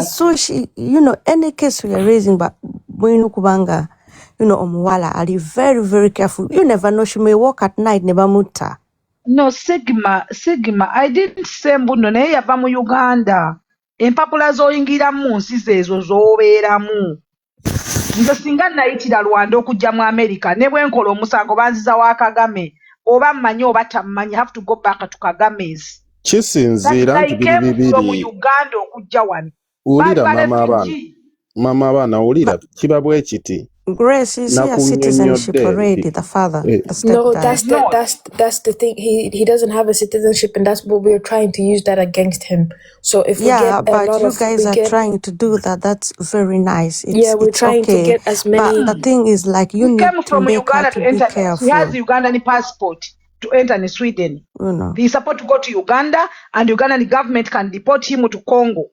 So she, you know, any case we are raising, but mwinu kubanga, you know, omuwala ali very, very careful. You never know, she may walk at night, neba mutta. No, Sigma, I didn't say mbuno naye yava mu Uganda. Empapula z'oyingira mu nsi ezo z'obeeramu. Nze singa nayitira Rwanda okujja mu America, ne bwe nkola omusango banziza wa Kagame, oba mmanyi oba tammanyi, have to go back to Kagame's. Kisinziira nti biri bibiri. Uganda okujja wano. Wulira mama abaana wulira kiba bwe kiti. Grace is here citizenship already, the father, the stepdad. No, that's the thing. He doesn't have a citizenship, and that's what we're trying to use that against him. So if we get but you guys are trying to do that. That's very nice. We're trying to get as many. But the thing is, like, you need to make her to be careful. He has the Ugandan passport to enter in Sweden. You know. He's supposed to go to Uganda, and the Ugandan government can deport him to Congo.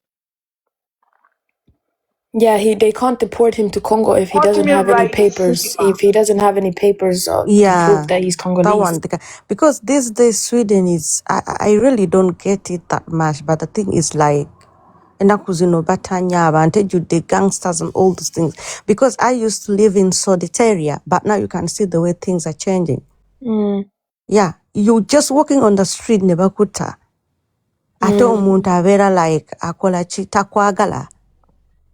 Yeah, they can't deport him to Congo if he doesn't have any papers. If he doesn't have any papers to prove that he's Congolese. That one, because these days Sweden is, I really don't get it that much. But the thing is, like, enakuzino batanya advantage the gangsters and all those things. Because I used to live in Solitaria, but now you can see the way things are changing. Yeah, you just walking on the street nebakuta. Ate omuntu abera like akola chi takwagala.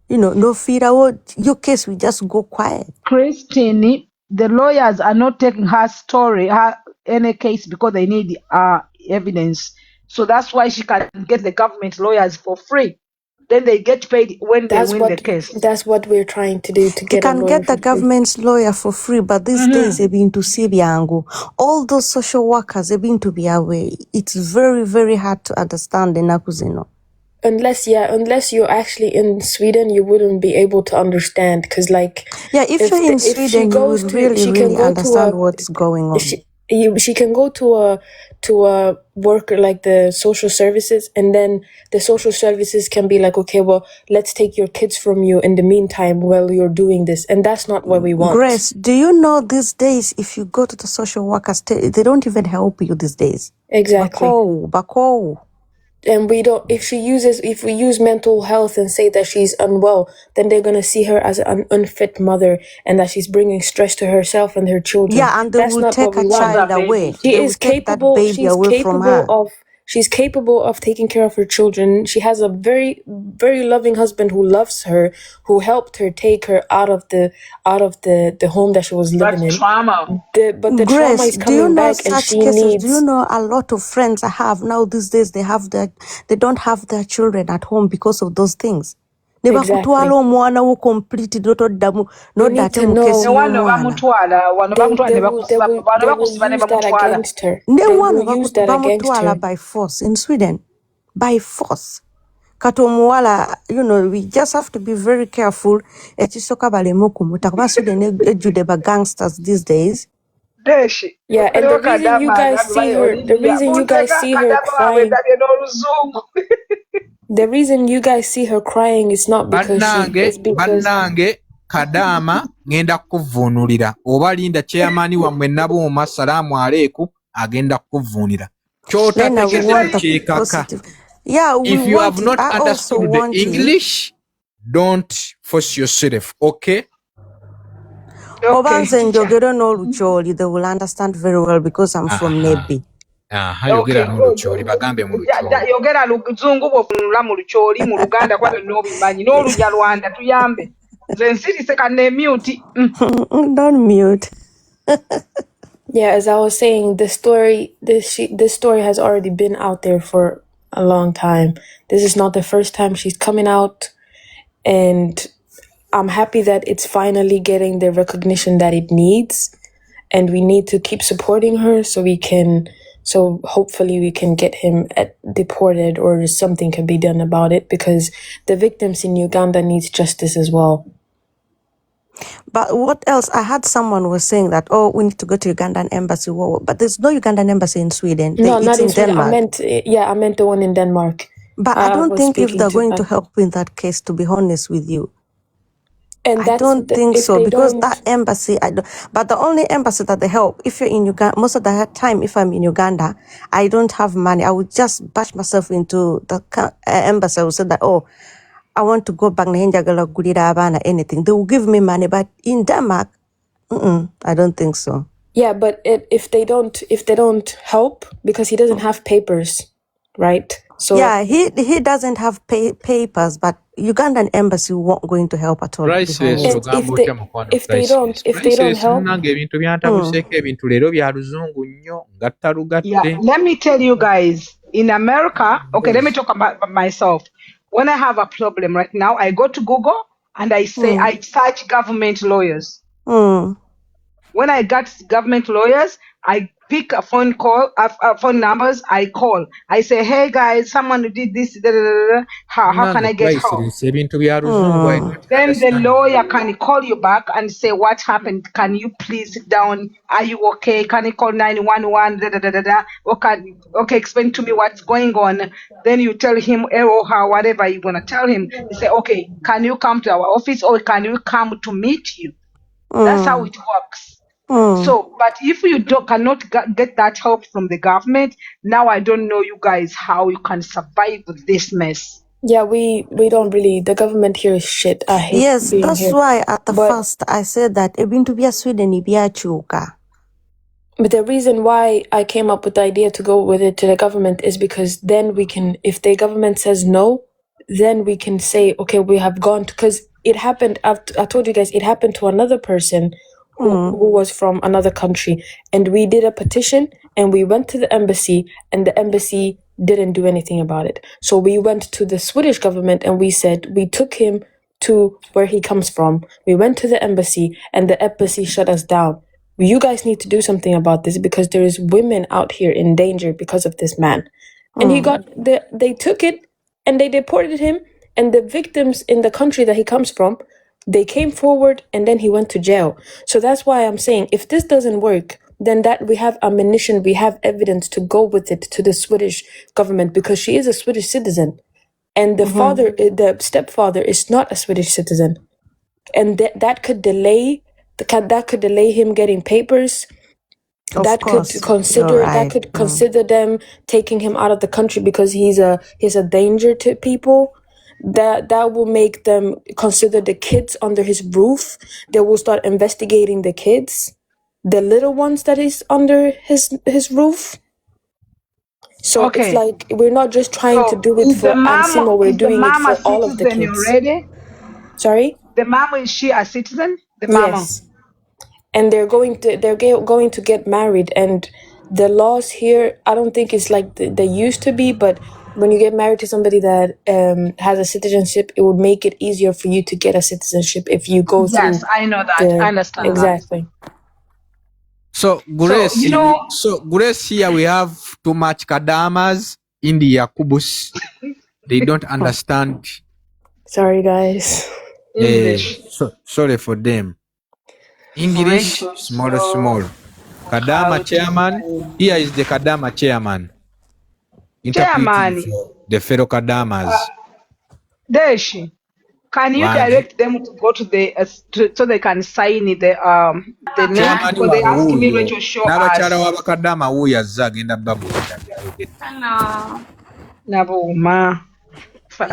no fear what your case will just go quiet. Christine, the lawyers are not taking her story, any case, because they need evidence. So that's why she can get the government lawyers for free. Then they get paid when they win the case. That's what we're trying to do, to You get a can lawyer get the for free. government's lawyer for free, but these days they've been to Sibyangu. All those social workers have been to be away. It's very, very hard to understand the Nakuzino. Unless you're actually in Sweden, you wouldn't be able to understand, because if you're in Sweden, you would really understand what's going on. She can go to a worker like the social services, and then the social services can be like, okay, well, let's take your kids from you in the meantime while you're doing this, and that's not what we want. Grace, do you know these days if you go to the social workers, they don't even help you these days. Exactly. Bako. And we don't. If we use mental health and say that she's unwell, then they're gonna see her as an unfit mother and that she's bringing stress to herself and her children. Yeah, and they will take a child away. She is capable. She's capable of taking care of her children. She has a very, very loving husband who loves her, who helped her take her out of the home that she was living in. Trauma. But the Grace, trauma is coming back, and she needs. Do you know a lot of friends I have now these days? They don't have their children at home because of those things. Exactly. You need to know. They will use that against her. By force in Sweden. By force. Katomuwala, we just have to be very careful. Sweden gangsters these days. Yeah, and the reason you guys see her crying. The reason you guys see her crying is not because bannange Kadama ngenda kuvunulira oba linda chairman wammwe Nabuuma salaamu aleikum agenda kuvunira kyotategese kyekaka. If you have not understood the English, don't force yourself, okay? Obanze njogera n'olukyoli, they will understand very well because I'm from Nebi. Yogera n'olukyoli bagambe mu lukyoli. Yogera luzungu bw'ofunula mu lukyoli mu Luganda kwa n'obimanyi n'Olunyarwanda tuyambe. Nze nsirise kanne mute. Don't mute. Yeah, as I was saying, this story has already been out there for a long time. This is not the first time she's coming out, and I'm happy that it's finally getting the recognition that it needs, and we need to keep supporting her so hopefully we can get him deported, or something can be done about it, because the victims in Uganda needs justice as well. But what else? I heard someone was saying that, we need to go to Ugandan embassy. But there's no Ugandan embassy in Sweden. No, not in Sweden. Denmark. I meant the one in Denmark. But I don't think if they're going to help in that case, to be honest with you. And I don't think so, because that embassy, but the only embassy that they help, if you're in Uganda, most of the time, if I'm in Uganda, I don't have money. I would just bash myself into the embassy. I would say that, I want to go back to anything. They will give me money, but in Denmark, I don't think so. Yeah, but if they don't help, because he doesn't have papers, right? So yeah, he doesn't have papers, but Ugandan embassy won't going to help at all. If they don't help. Yeah, let me tell you guys, in America, okay, let me talk about myself. When I have a problem right now, I go to Google and I say, I search government lawyers. When I got government lawyers, I pick a phone numbers, I call. I say, hey guys, someone did this, how can I get help? Then the lawyer can call you back and say, what happened? Can you please sit down? Are you okay? Can you call 911? Okay, explain to me what's going on. Then you tell him, or her, whatever you want to tell him. You say, okay, can you come to our office, or can you come to meet you? That's how it works. So, but if you cannot get that help from the government, now I don't know you guys how you can survive with this mess. Yeah, we don't really. The government here is shit. I hate. Yes, being that's here. why at the first I said that even to be a Sweden, chuka. But the reason why I came up with the idea to go with it to the government is because then we can, if the government says no, then we can say, okay, we have gone, because it happened, I told you guys, it happened to another person who was from another country, and we did a petition and we went to the embassy, and the embassy didn't do anything about it. So we went to the Swedish government and we said, we took him to where he comes from. We went to the embassy and the embassy shut us down. You guys need to do something about this, because there is women out here in danger because of this man. And he got they took it and they deported him, and the victims in the country that he comes from, they came forward and then he went to jail. So that's why I'm saying, if this doesn't work, then that we have ammunition, we have evidence to go with it to the Swedish government, because she is a Swedish citizen. And the father, the stepfather, is not a Swedish citizen. And that could delay him getting papers. That could consider them taking him out of the country because he's a danger to people. That will make them consider the kids under his roof. They will start investigating the kids, the little ones that is under his roof. So it's like we're not just trying to do it for Ansimo, we're doing it for all of the kids. Already? Sorry? The mom, is she a citizen? The mama? Yes. And they're going to get married, and the laws here, I don't think it's like they used to be, but when you get married to somebody that has a citizenship, it would make it easier for you to get a citizenship if you go through. Yes, I know that. I understand exactly. So Grace, Grace, here we have too much Kadamas in the Yakubus. They don't understand. Sorry, guys. Sorry for them. English, small. Kadama chairman. Here is the Kadama chairman. Interpreting for the fellow Kadamas. Deshi, can you direct them to go to the so they can sign the name? Because they asked me to show us. Nabuma. Hi,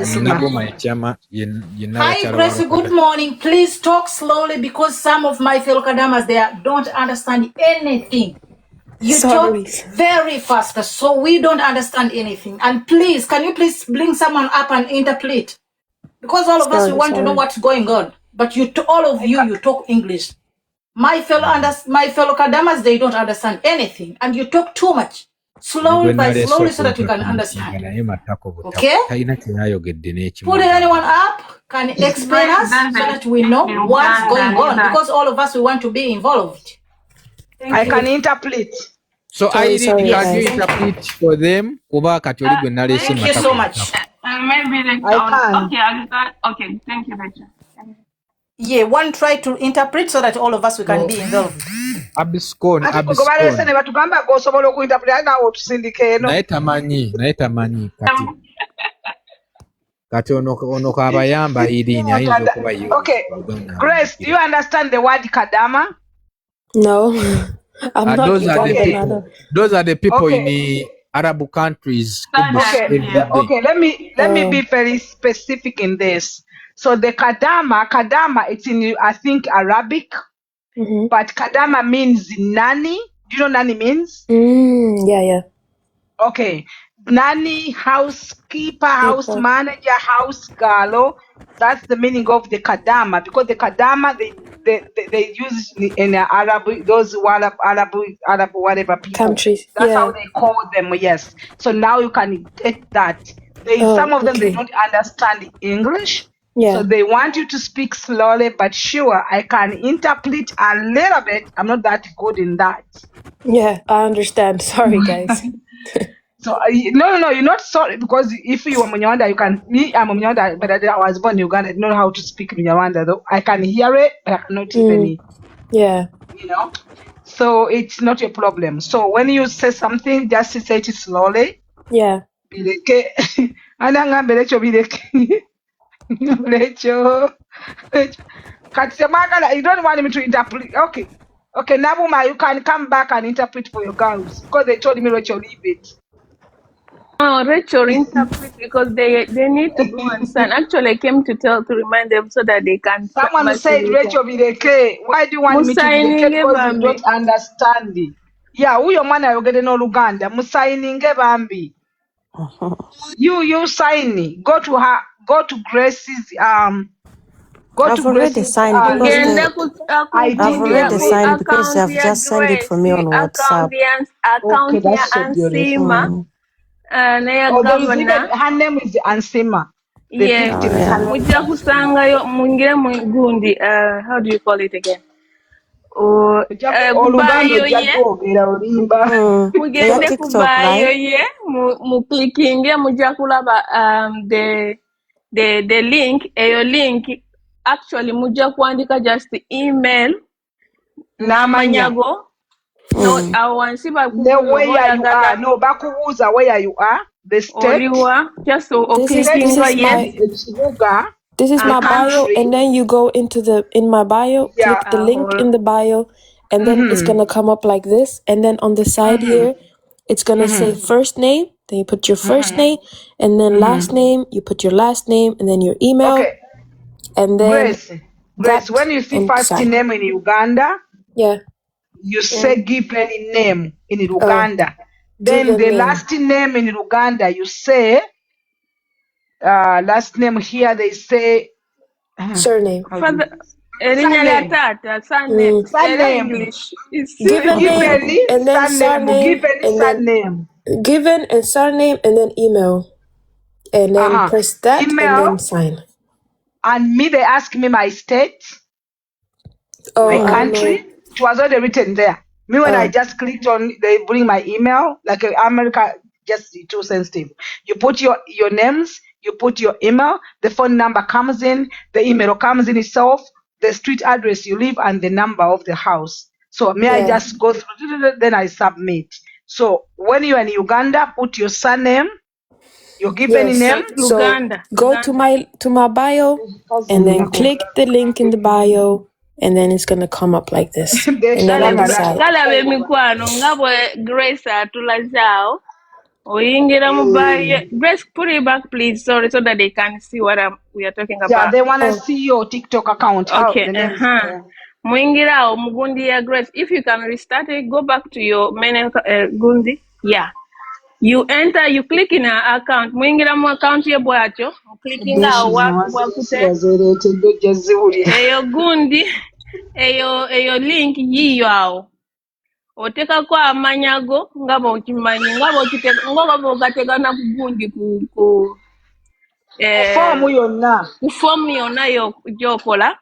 Gracie, good morning. Please talk slowly because some of my fellow Kadamas there don't understand anything. You talk very fast, so we don't understand anything. And please, can you please bring someone up and interpret? Because all of us, we want to know what's going on. But all of you talk English. My fellow Kadamas, they don't understand anything. And you talk too much. Slowly so that you can understand. Okay? Put anyone up, can explain us so that we know what's going on. Because all of us, we want to be involved. I can interpret. So can you interpret for them? Thank you so much. Maybe okay, thank you, Rachel. Yeah, one try to interpret so that all of us we can be involved. Naetamanyi kati ono kabayamba irinya ayinza okuba yo. Okay, Grace, do you understand the word Kadama? No. Those are the people in the Arab countries. Okay, let me be very specific in this. So the Kadama, it's in, I think, Arabic, but Kadama means nanny. Do you know nanny means? Yeah. Okay. Nanny, housekeeper, house manager, house girl. That's the meaning of the Kadama, because the Kadama, they use in Arab, those Arab whatever people. Countries. That's how they call them, yes. So now you can get that. Some of them, they don't understand English. Yeah. So they want you to speak slowly, but sure, I can interpret a little bit. I'm not that good in that. Yeah, I understand. Sorry, guys. So no, you're not sorry, because if you are Munyawanda, you can. Me, I'm a Munyawanda, but I was born in Uganda. I don't know how to speak Munyawanda, though. I can hear it, but I cannot even. Yeah. You know, so it's not a problem. So when you say something, just say it slowly. Yeah. Bileke, you don't want me to interpret. Okay, Nabuma, you can come back and interpret for your girls, because they told me Rachel leave it. No, Rachel interpret because they need to go understand. Actually, I came to remind them so that they can. Someone said Rachel Bileke. Why do you want me to Bileke? Because you don't understand it. Yeah, who your man are getting all Uganda? Musaininge Bambi. You sign. Go to her. Go to Grace's. Go I've to already Grace's. signed because Mugende the I I've think kugundi you're already ku signed doing. because account they've ya just sent it for me on Grace, WhatsApp. Okay, account ya that's so beautiful. Ansima, na ya Oh, there is even governor. her name is Ansima. The Yeah, Oh victim is her yeah. name is muja Ansima. kusangayo mwingire mugundi, how do you call it again? Oh, Oluganda kubayo ojja ye, kwogera olimba. Yeah, mugende TikTok, kubayo right? ye, mu clickinge muja kulaba the link, eyo link, actually muja kuandika just email, N'amanya. n'amanyago, no, awansi Ne bakubuuza oba where you are. oyagala No, bakubuuza where you are. The state. oliwa, just This clickinga is yes, my Ekibuga. a bio, country, and then you go into in my bio, Yeah. click the link in the bio, and then it's gonna come up like this. And then on the side here, it's gonna say first name. Then you put your first name, and then last name. You put your last name, and then your email, Okay. and then Grace. Grace, that when you see and first sign. name in Uganda, Yeah. you say give any name in Oh, Uganda. Then given the name, last name in Uganda, you say last name here they say surname. how do you father, erinya lya surname. taata, surname, Mm. era Surname. English, is Given simple. name, Given and then surname. surname, Given and then surname. given and surname, and then email, and then press that, and Email. then sign. And me, they ask me my state, my Oh, I don't country. know. It was already written there. Me, when I Oh, just clicked on, they bring my email, like America, just too sensitive. You put your names, you put your email, the phone number comes in, the email comes in itself, the street address you live, and the number of the house. So me, I yeah. just go through, then I submit. So when you're in Uganda, put your surname, your given Yes. name. So go to my bio, and then click the link in the bio, and then it's gonna come up like this. And then on the side. Kalaba emikwano nga bwe Grace atulaze awo, oyingira mu bayo. Grace, put it back please, sorry, so that they can see what we are talking Yeah, about. they want to see your TikTok account, how Okay, the name is there. Muingira awo mugundi ya Grace. If you can restart it, go back to your main gundi. Yeah. You enter, you click in her account. Muingira mu account ye bwatyo. Clicking awo wakute. Eyo gundi, eyo link yiyo awo. Otekako amanyago nga bw'okimanyi nga bw'ogategana ku gundi ku Form yonna. ku fomu yonna gy'okola.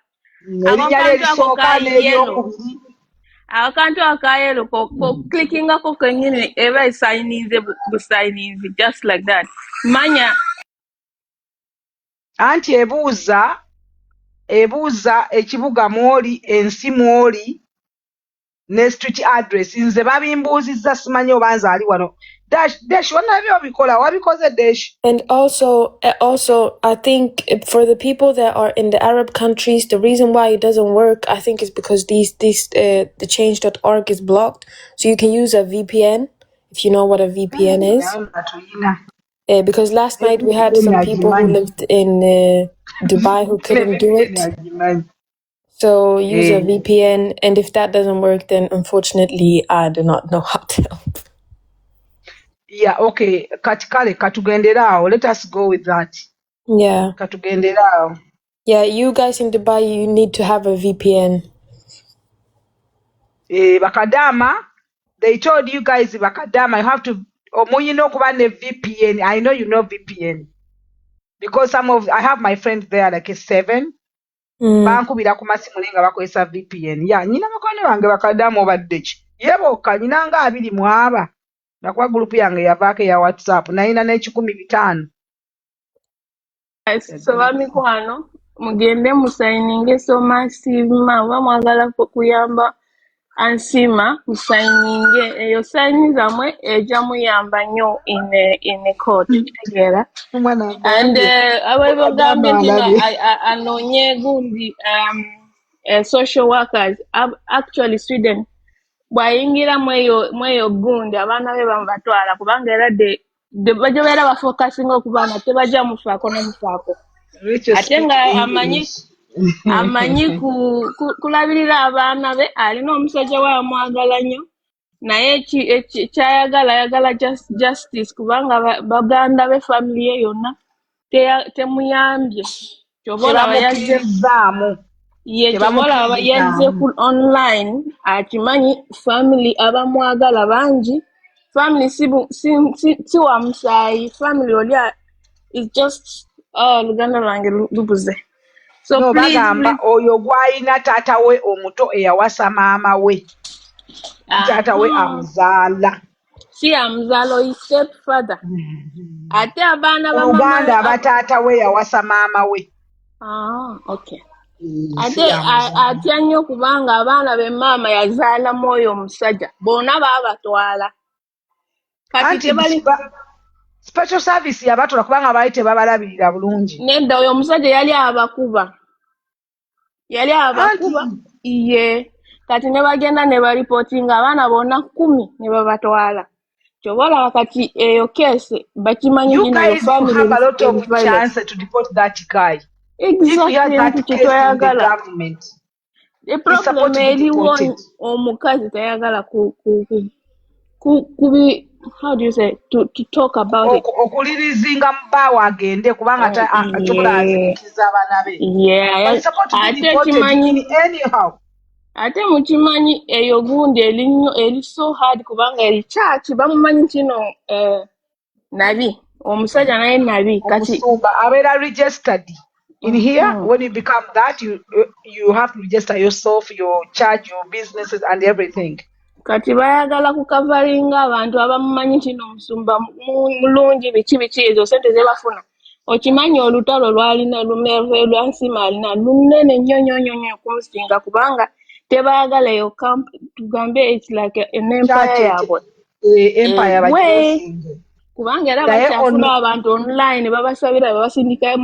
Erinnya lye erisooka n'eryokubiri. Akantu akayelo ko clickingako kenyini eba esayininze busayininzi just like that. Manya Anti ebuuza ekibuga mw'oli, ensi mw'oli, ne street address. Nze babimbuuzizza simanyi oba nze ali wano. Dash wannabyo obikola, wabikoze Dash? And also, I think for the people that are in the Arab countries, the reason why it doesn't work, I think, is because the change.org is blocked. So you can use a VPN if you know what a VPN is. Because last night we had some people who lived in Dubai who couldn't do it. So use a VPN, and if that doesn't work, then unfortunately I do not know how to help. Yeah, okay. Kale katugendere awo. Let us go with that. Yeah. Katugendere awo. Yeah, you guys in Dubai, you need to have a VPN. Bakadama, they told you guys Bakadama, you have to omuyina okuba ne VPN. I know you know VPN. Because I have my friend there like a 7. Bankubira ku masimu nga bakozesa VPN. Yeah, nyina bakwano bange Bakadama obadde ki? Yebokka nyina nga 2 mu aba. Nakuba group yange yavaako ya WhatsApp. Nalina n'1500. soba mikwano mugende musayininge somasima oba mwagala kuyamba Ansima musayininge eyo sayini zammwe ejja muyamba nnyo in a court tegeera. And abaliwo gambye nti anoonye gundi social workers actually Sweden bw'ayingira mweyo gundi abaana be bamubatwala kubanga era bajja beera bafokasinga okubaana tebajja mufaako n'omufaako ate nga amanyi kulabirira abaana be alina omusajja we amwagala nnyo naye kyayagala justice kubanga baganda be family ye yonna temuyambye kyobola tebamukkiririzaamu ye kyobola yazze ku online akimanyi family abamwagala bangi family si wa musaayi family oli is just luganda lwange lubuze so no please oyo gwalina taata we omuto eyawasa maama we taata we amuzaala si amuzaala oyi step father ate abaana oluganda abataata we yawasa maama we okay ate atya nnyo kubanga abaana be maama yazaalamu oyo omusajja bonna baabatwala kati tebali special service yabatwala kubanga baali tebabalabirira bulungi nedda oyo omusajja yali abakuba iye kati ne bagenda ne baripootinga abaana bonna 10 ne babatwala kyobola kati eyo case bakimanyi nti eyo family have a lot of chance to deport that guy. Exactly. If he has that case in the government, the problem eliwo omukazi tayagala kubi how do you say to talk about it okulirizinga mubaawo agende kubanga atobola azikiriza abaana be ate mukimanyi eyo gundi eri so hard kubanga eri church bamumanyi kino nabi omusajja naye nabi kati omusumba abeera registered in here. When you become that, you have to register yourself, your church, your businesses and everything. Kati bayagala kukavaringa abantu abamumanyi kino omusumba mulungi biki ezo sente ze bafuna okimanyi olutalo lwalina lumerwe lwansima alina lunene nnyo kumusinga kubanga tebayagala eyo camp tugambe it's like an empire yabwe empire bagisinge kubanga era bakyafuna abantu online babasabira babasindika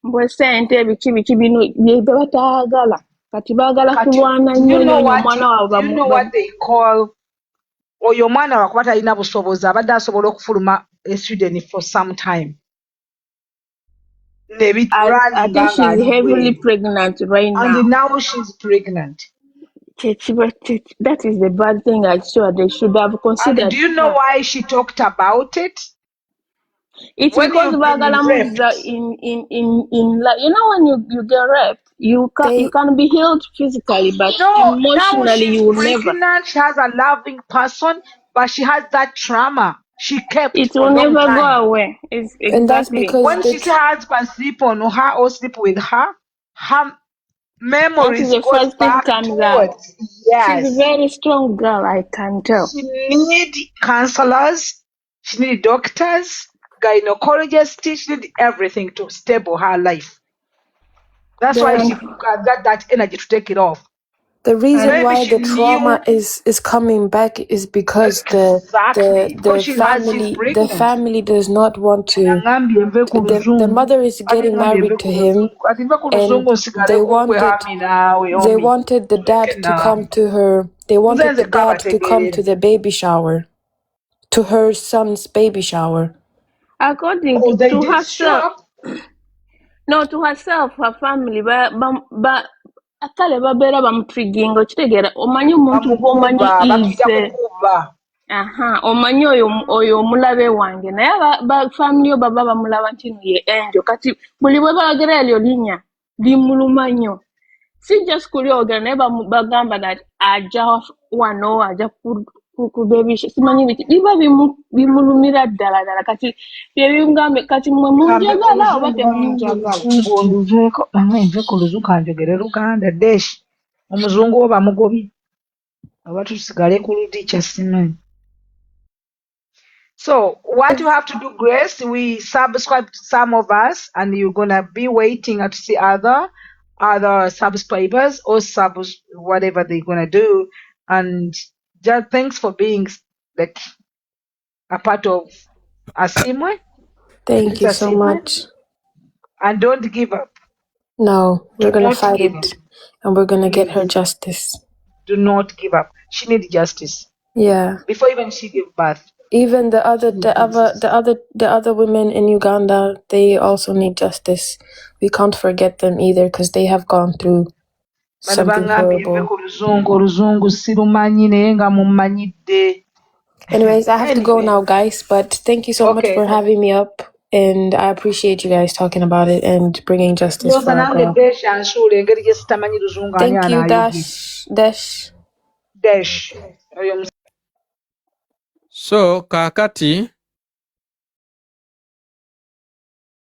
mbwe sente biki bino bye batagala kati bagala kulwana nnyo omwana waabwe you know what they call oyo mwana wakuba talina busobozi abadde asobola okufuluma e Sweden for some time. I think she's heavily pregnant right now. And now she's pregnant. That is the bad thing. I'm sure they should have considered. And do you know why she talked about it? It's when because Bagala in you know when you get raped, you can be healed physically, but emotionally you will never. She has a loving person, but she has that trauma. She kept it will never go away. And that's because when she sees her husband sleep on her or sleep with her, her memories goes back towards. Yes. She's a very strong girl, I can tell. She need counselors, she need doctors, gynecologists, she need everything to stable her life. That's why she got that energy to take it off. The reason why the trauma is coming back is because the family does not want to. The mother is getting married to him, and they wanted the dad to come to her. They wanted the dad to come to the baby shower, to her son's baby shower. According to herself. No, to herself, her family, akale babera bamutriginga kitegeera omanyi omuntu omanyi ize omanyi oyo omulabe wange naye ba family baba bamulaba nti ye enjo kati buli bwe bagera elyo linya limuluma nnyo si just kulyogera naye bagamba that aja wano aja kubebisha simanyi biti biba bimulumira ddala kati byebingambe kati mwe munjagala oba temunjagala oluzeko nve ku luzuka njogere Luganda deshi omuzungu oba mugobi oba tusigale ku ludi kya simanyi. So what you have to do, Grace, we subscribe to some of us and you're gonna be waiting to see other subscribers or whatever they're gonna do. And just thanks for being like a part of Asimwe. Thank you so much. And don't give up. No, we're gonna fight it, and we're gonna get her justice. Do not give up. She needs justice. Yeah. Before even she gave birth. Even the other women in Uganda, they also need justice. We can't forget them either because they have gone through bano something bangambye mve horrible. ku oluzungu sirumanyi naye nga mumanyidde. Anyways, I have to go Anyway, now, guys, but thank you so much okay. for having me up, and I appreciate you guys talking about it and bringing justice for Ndowooza our nange girl. Desha anshuula engeri gye sitamanyi luzungu ani Thank you, anaayogye. Dash. Dash. Oyo So kaakati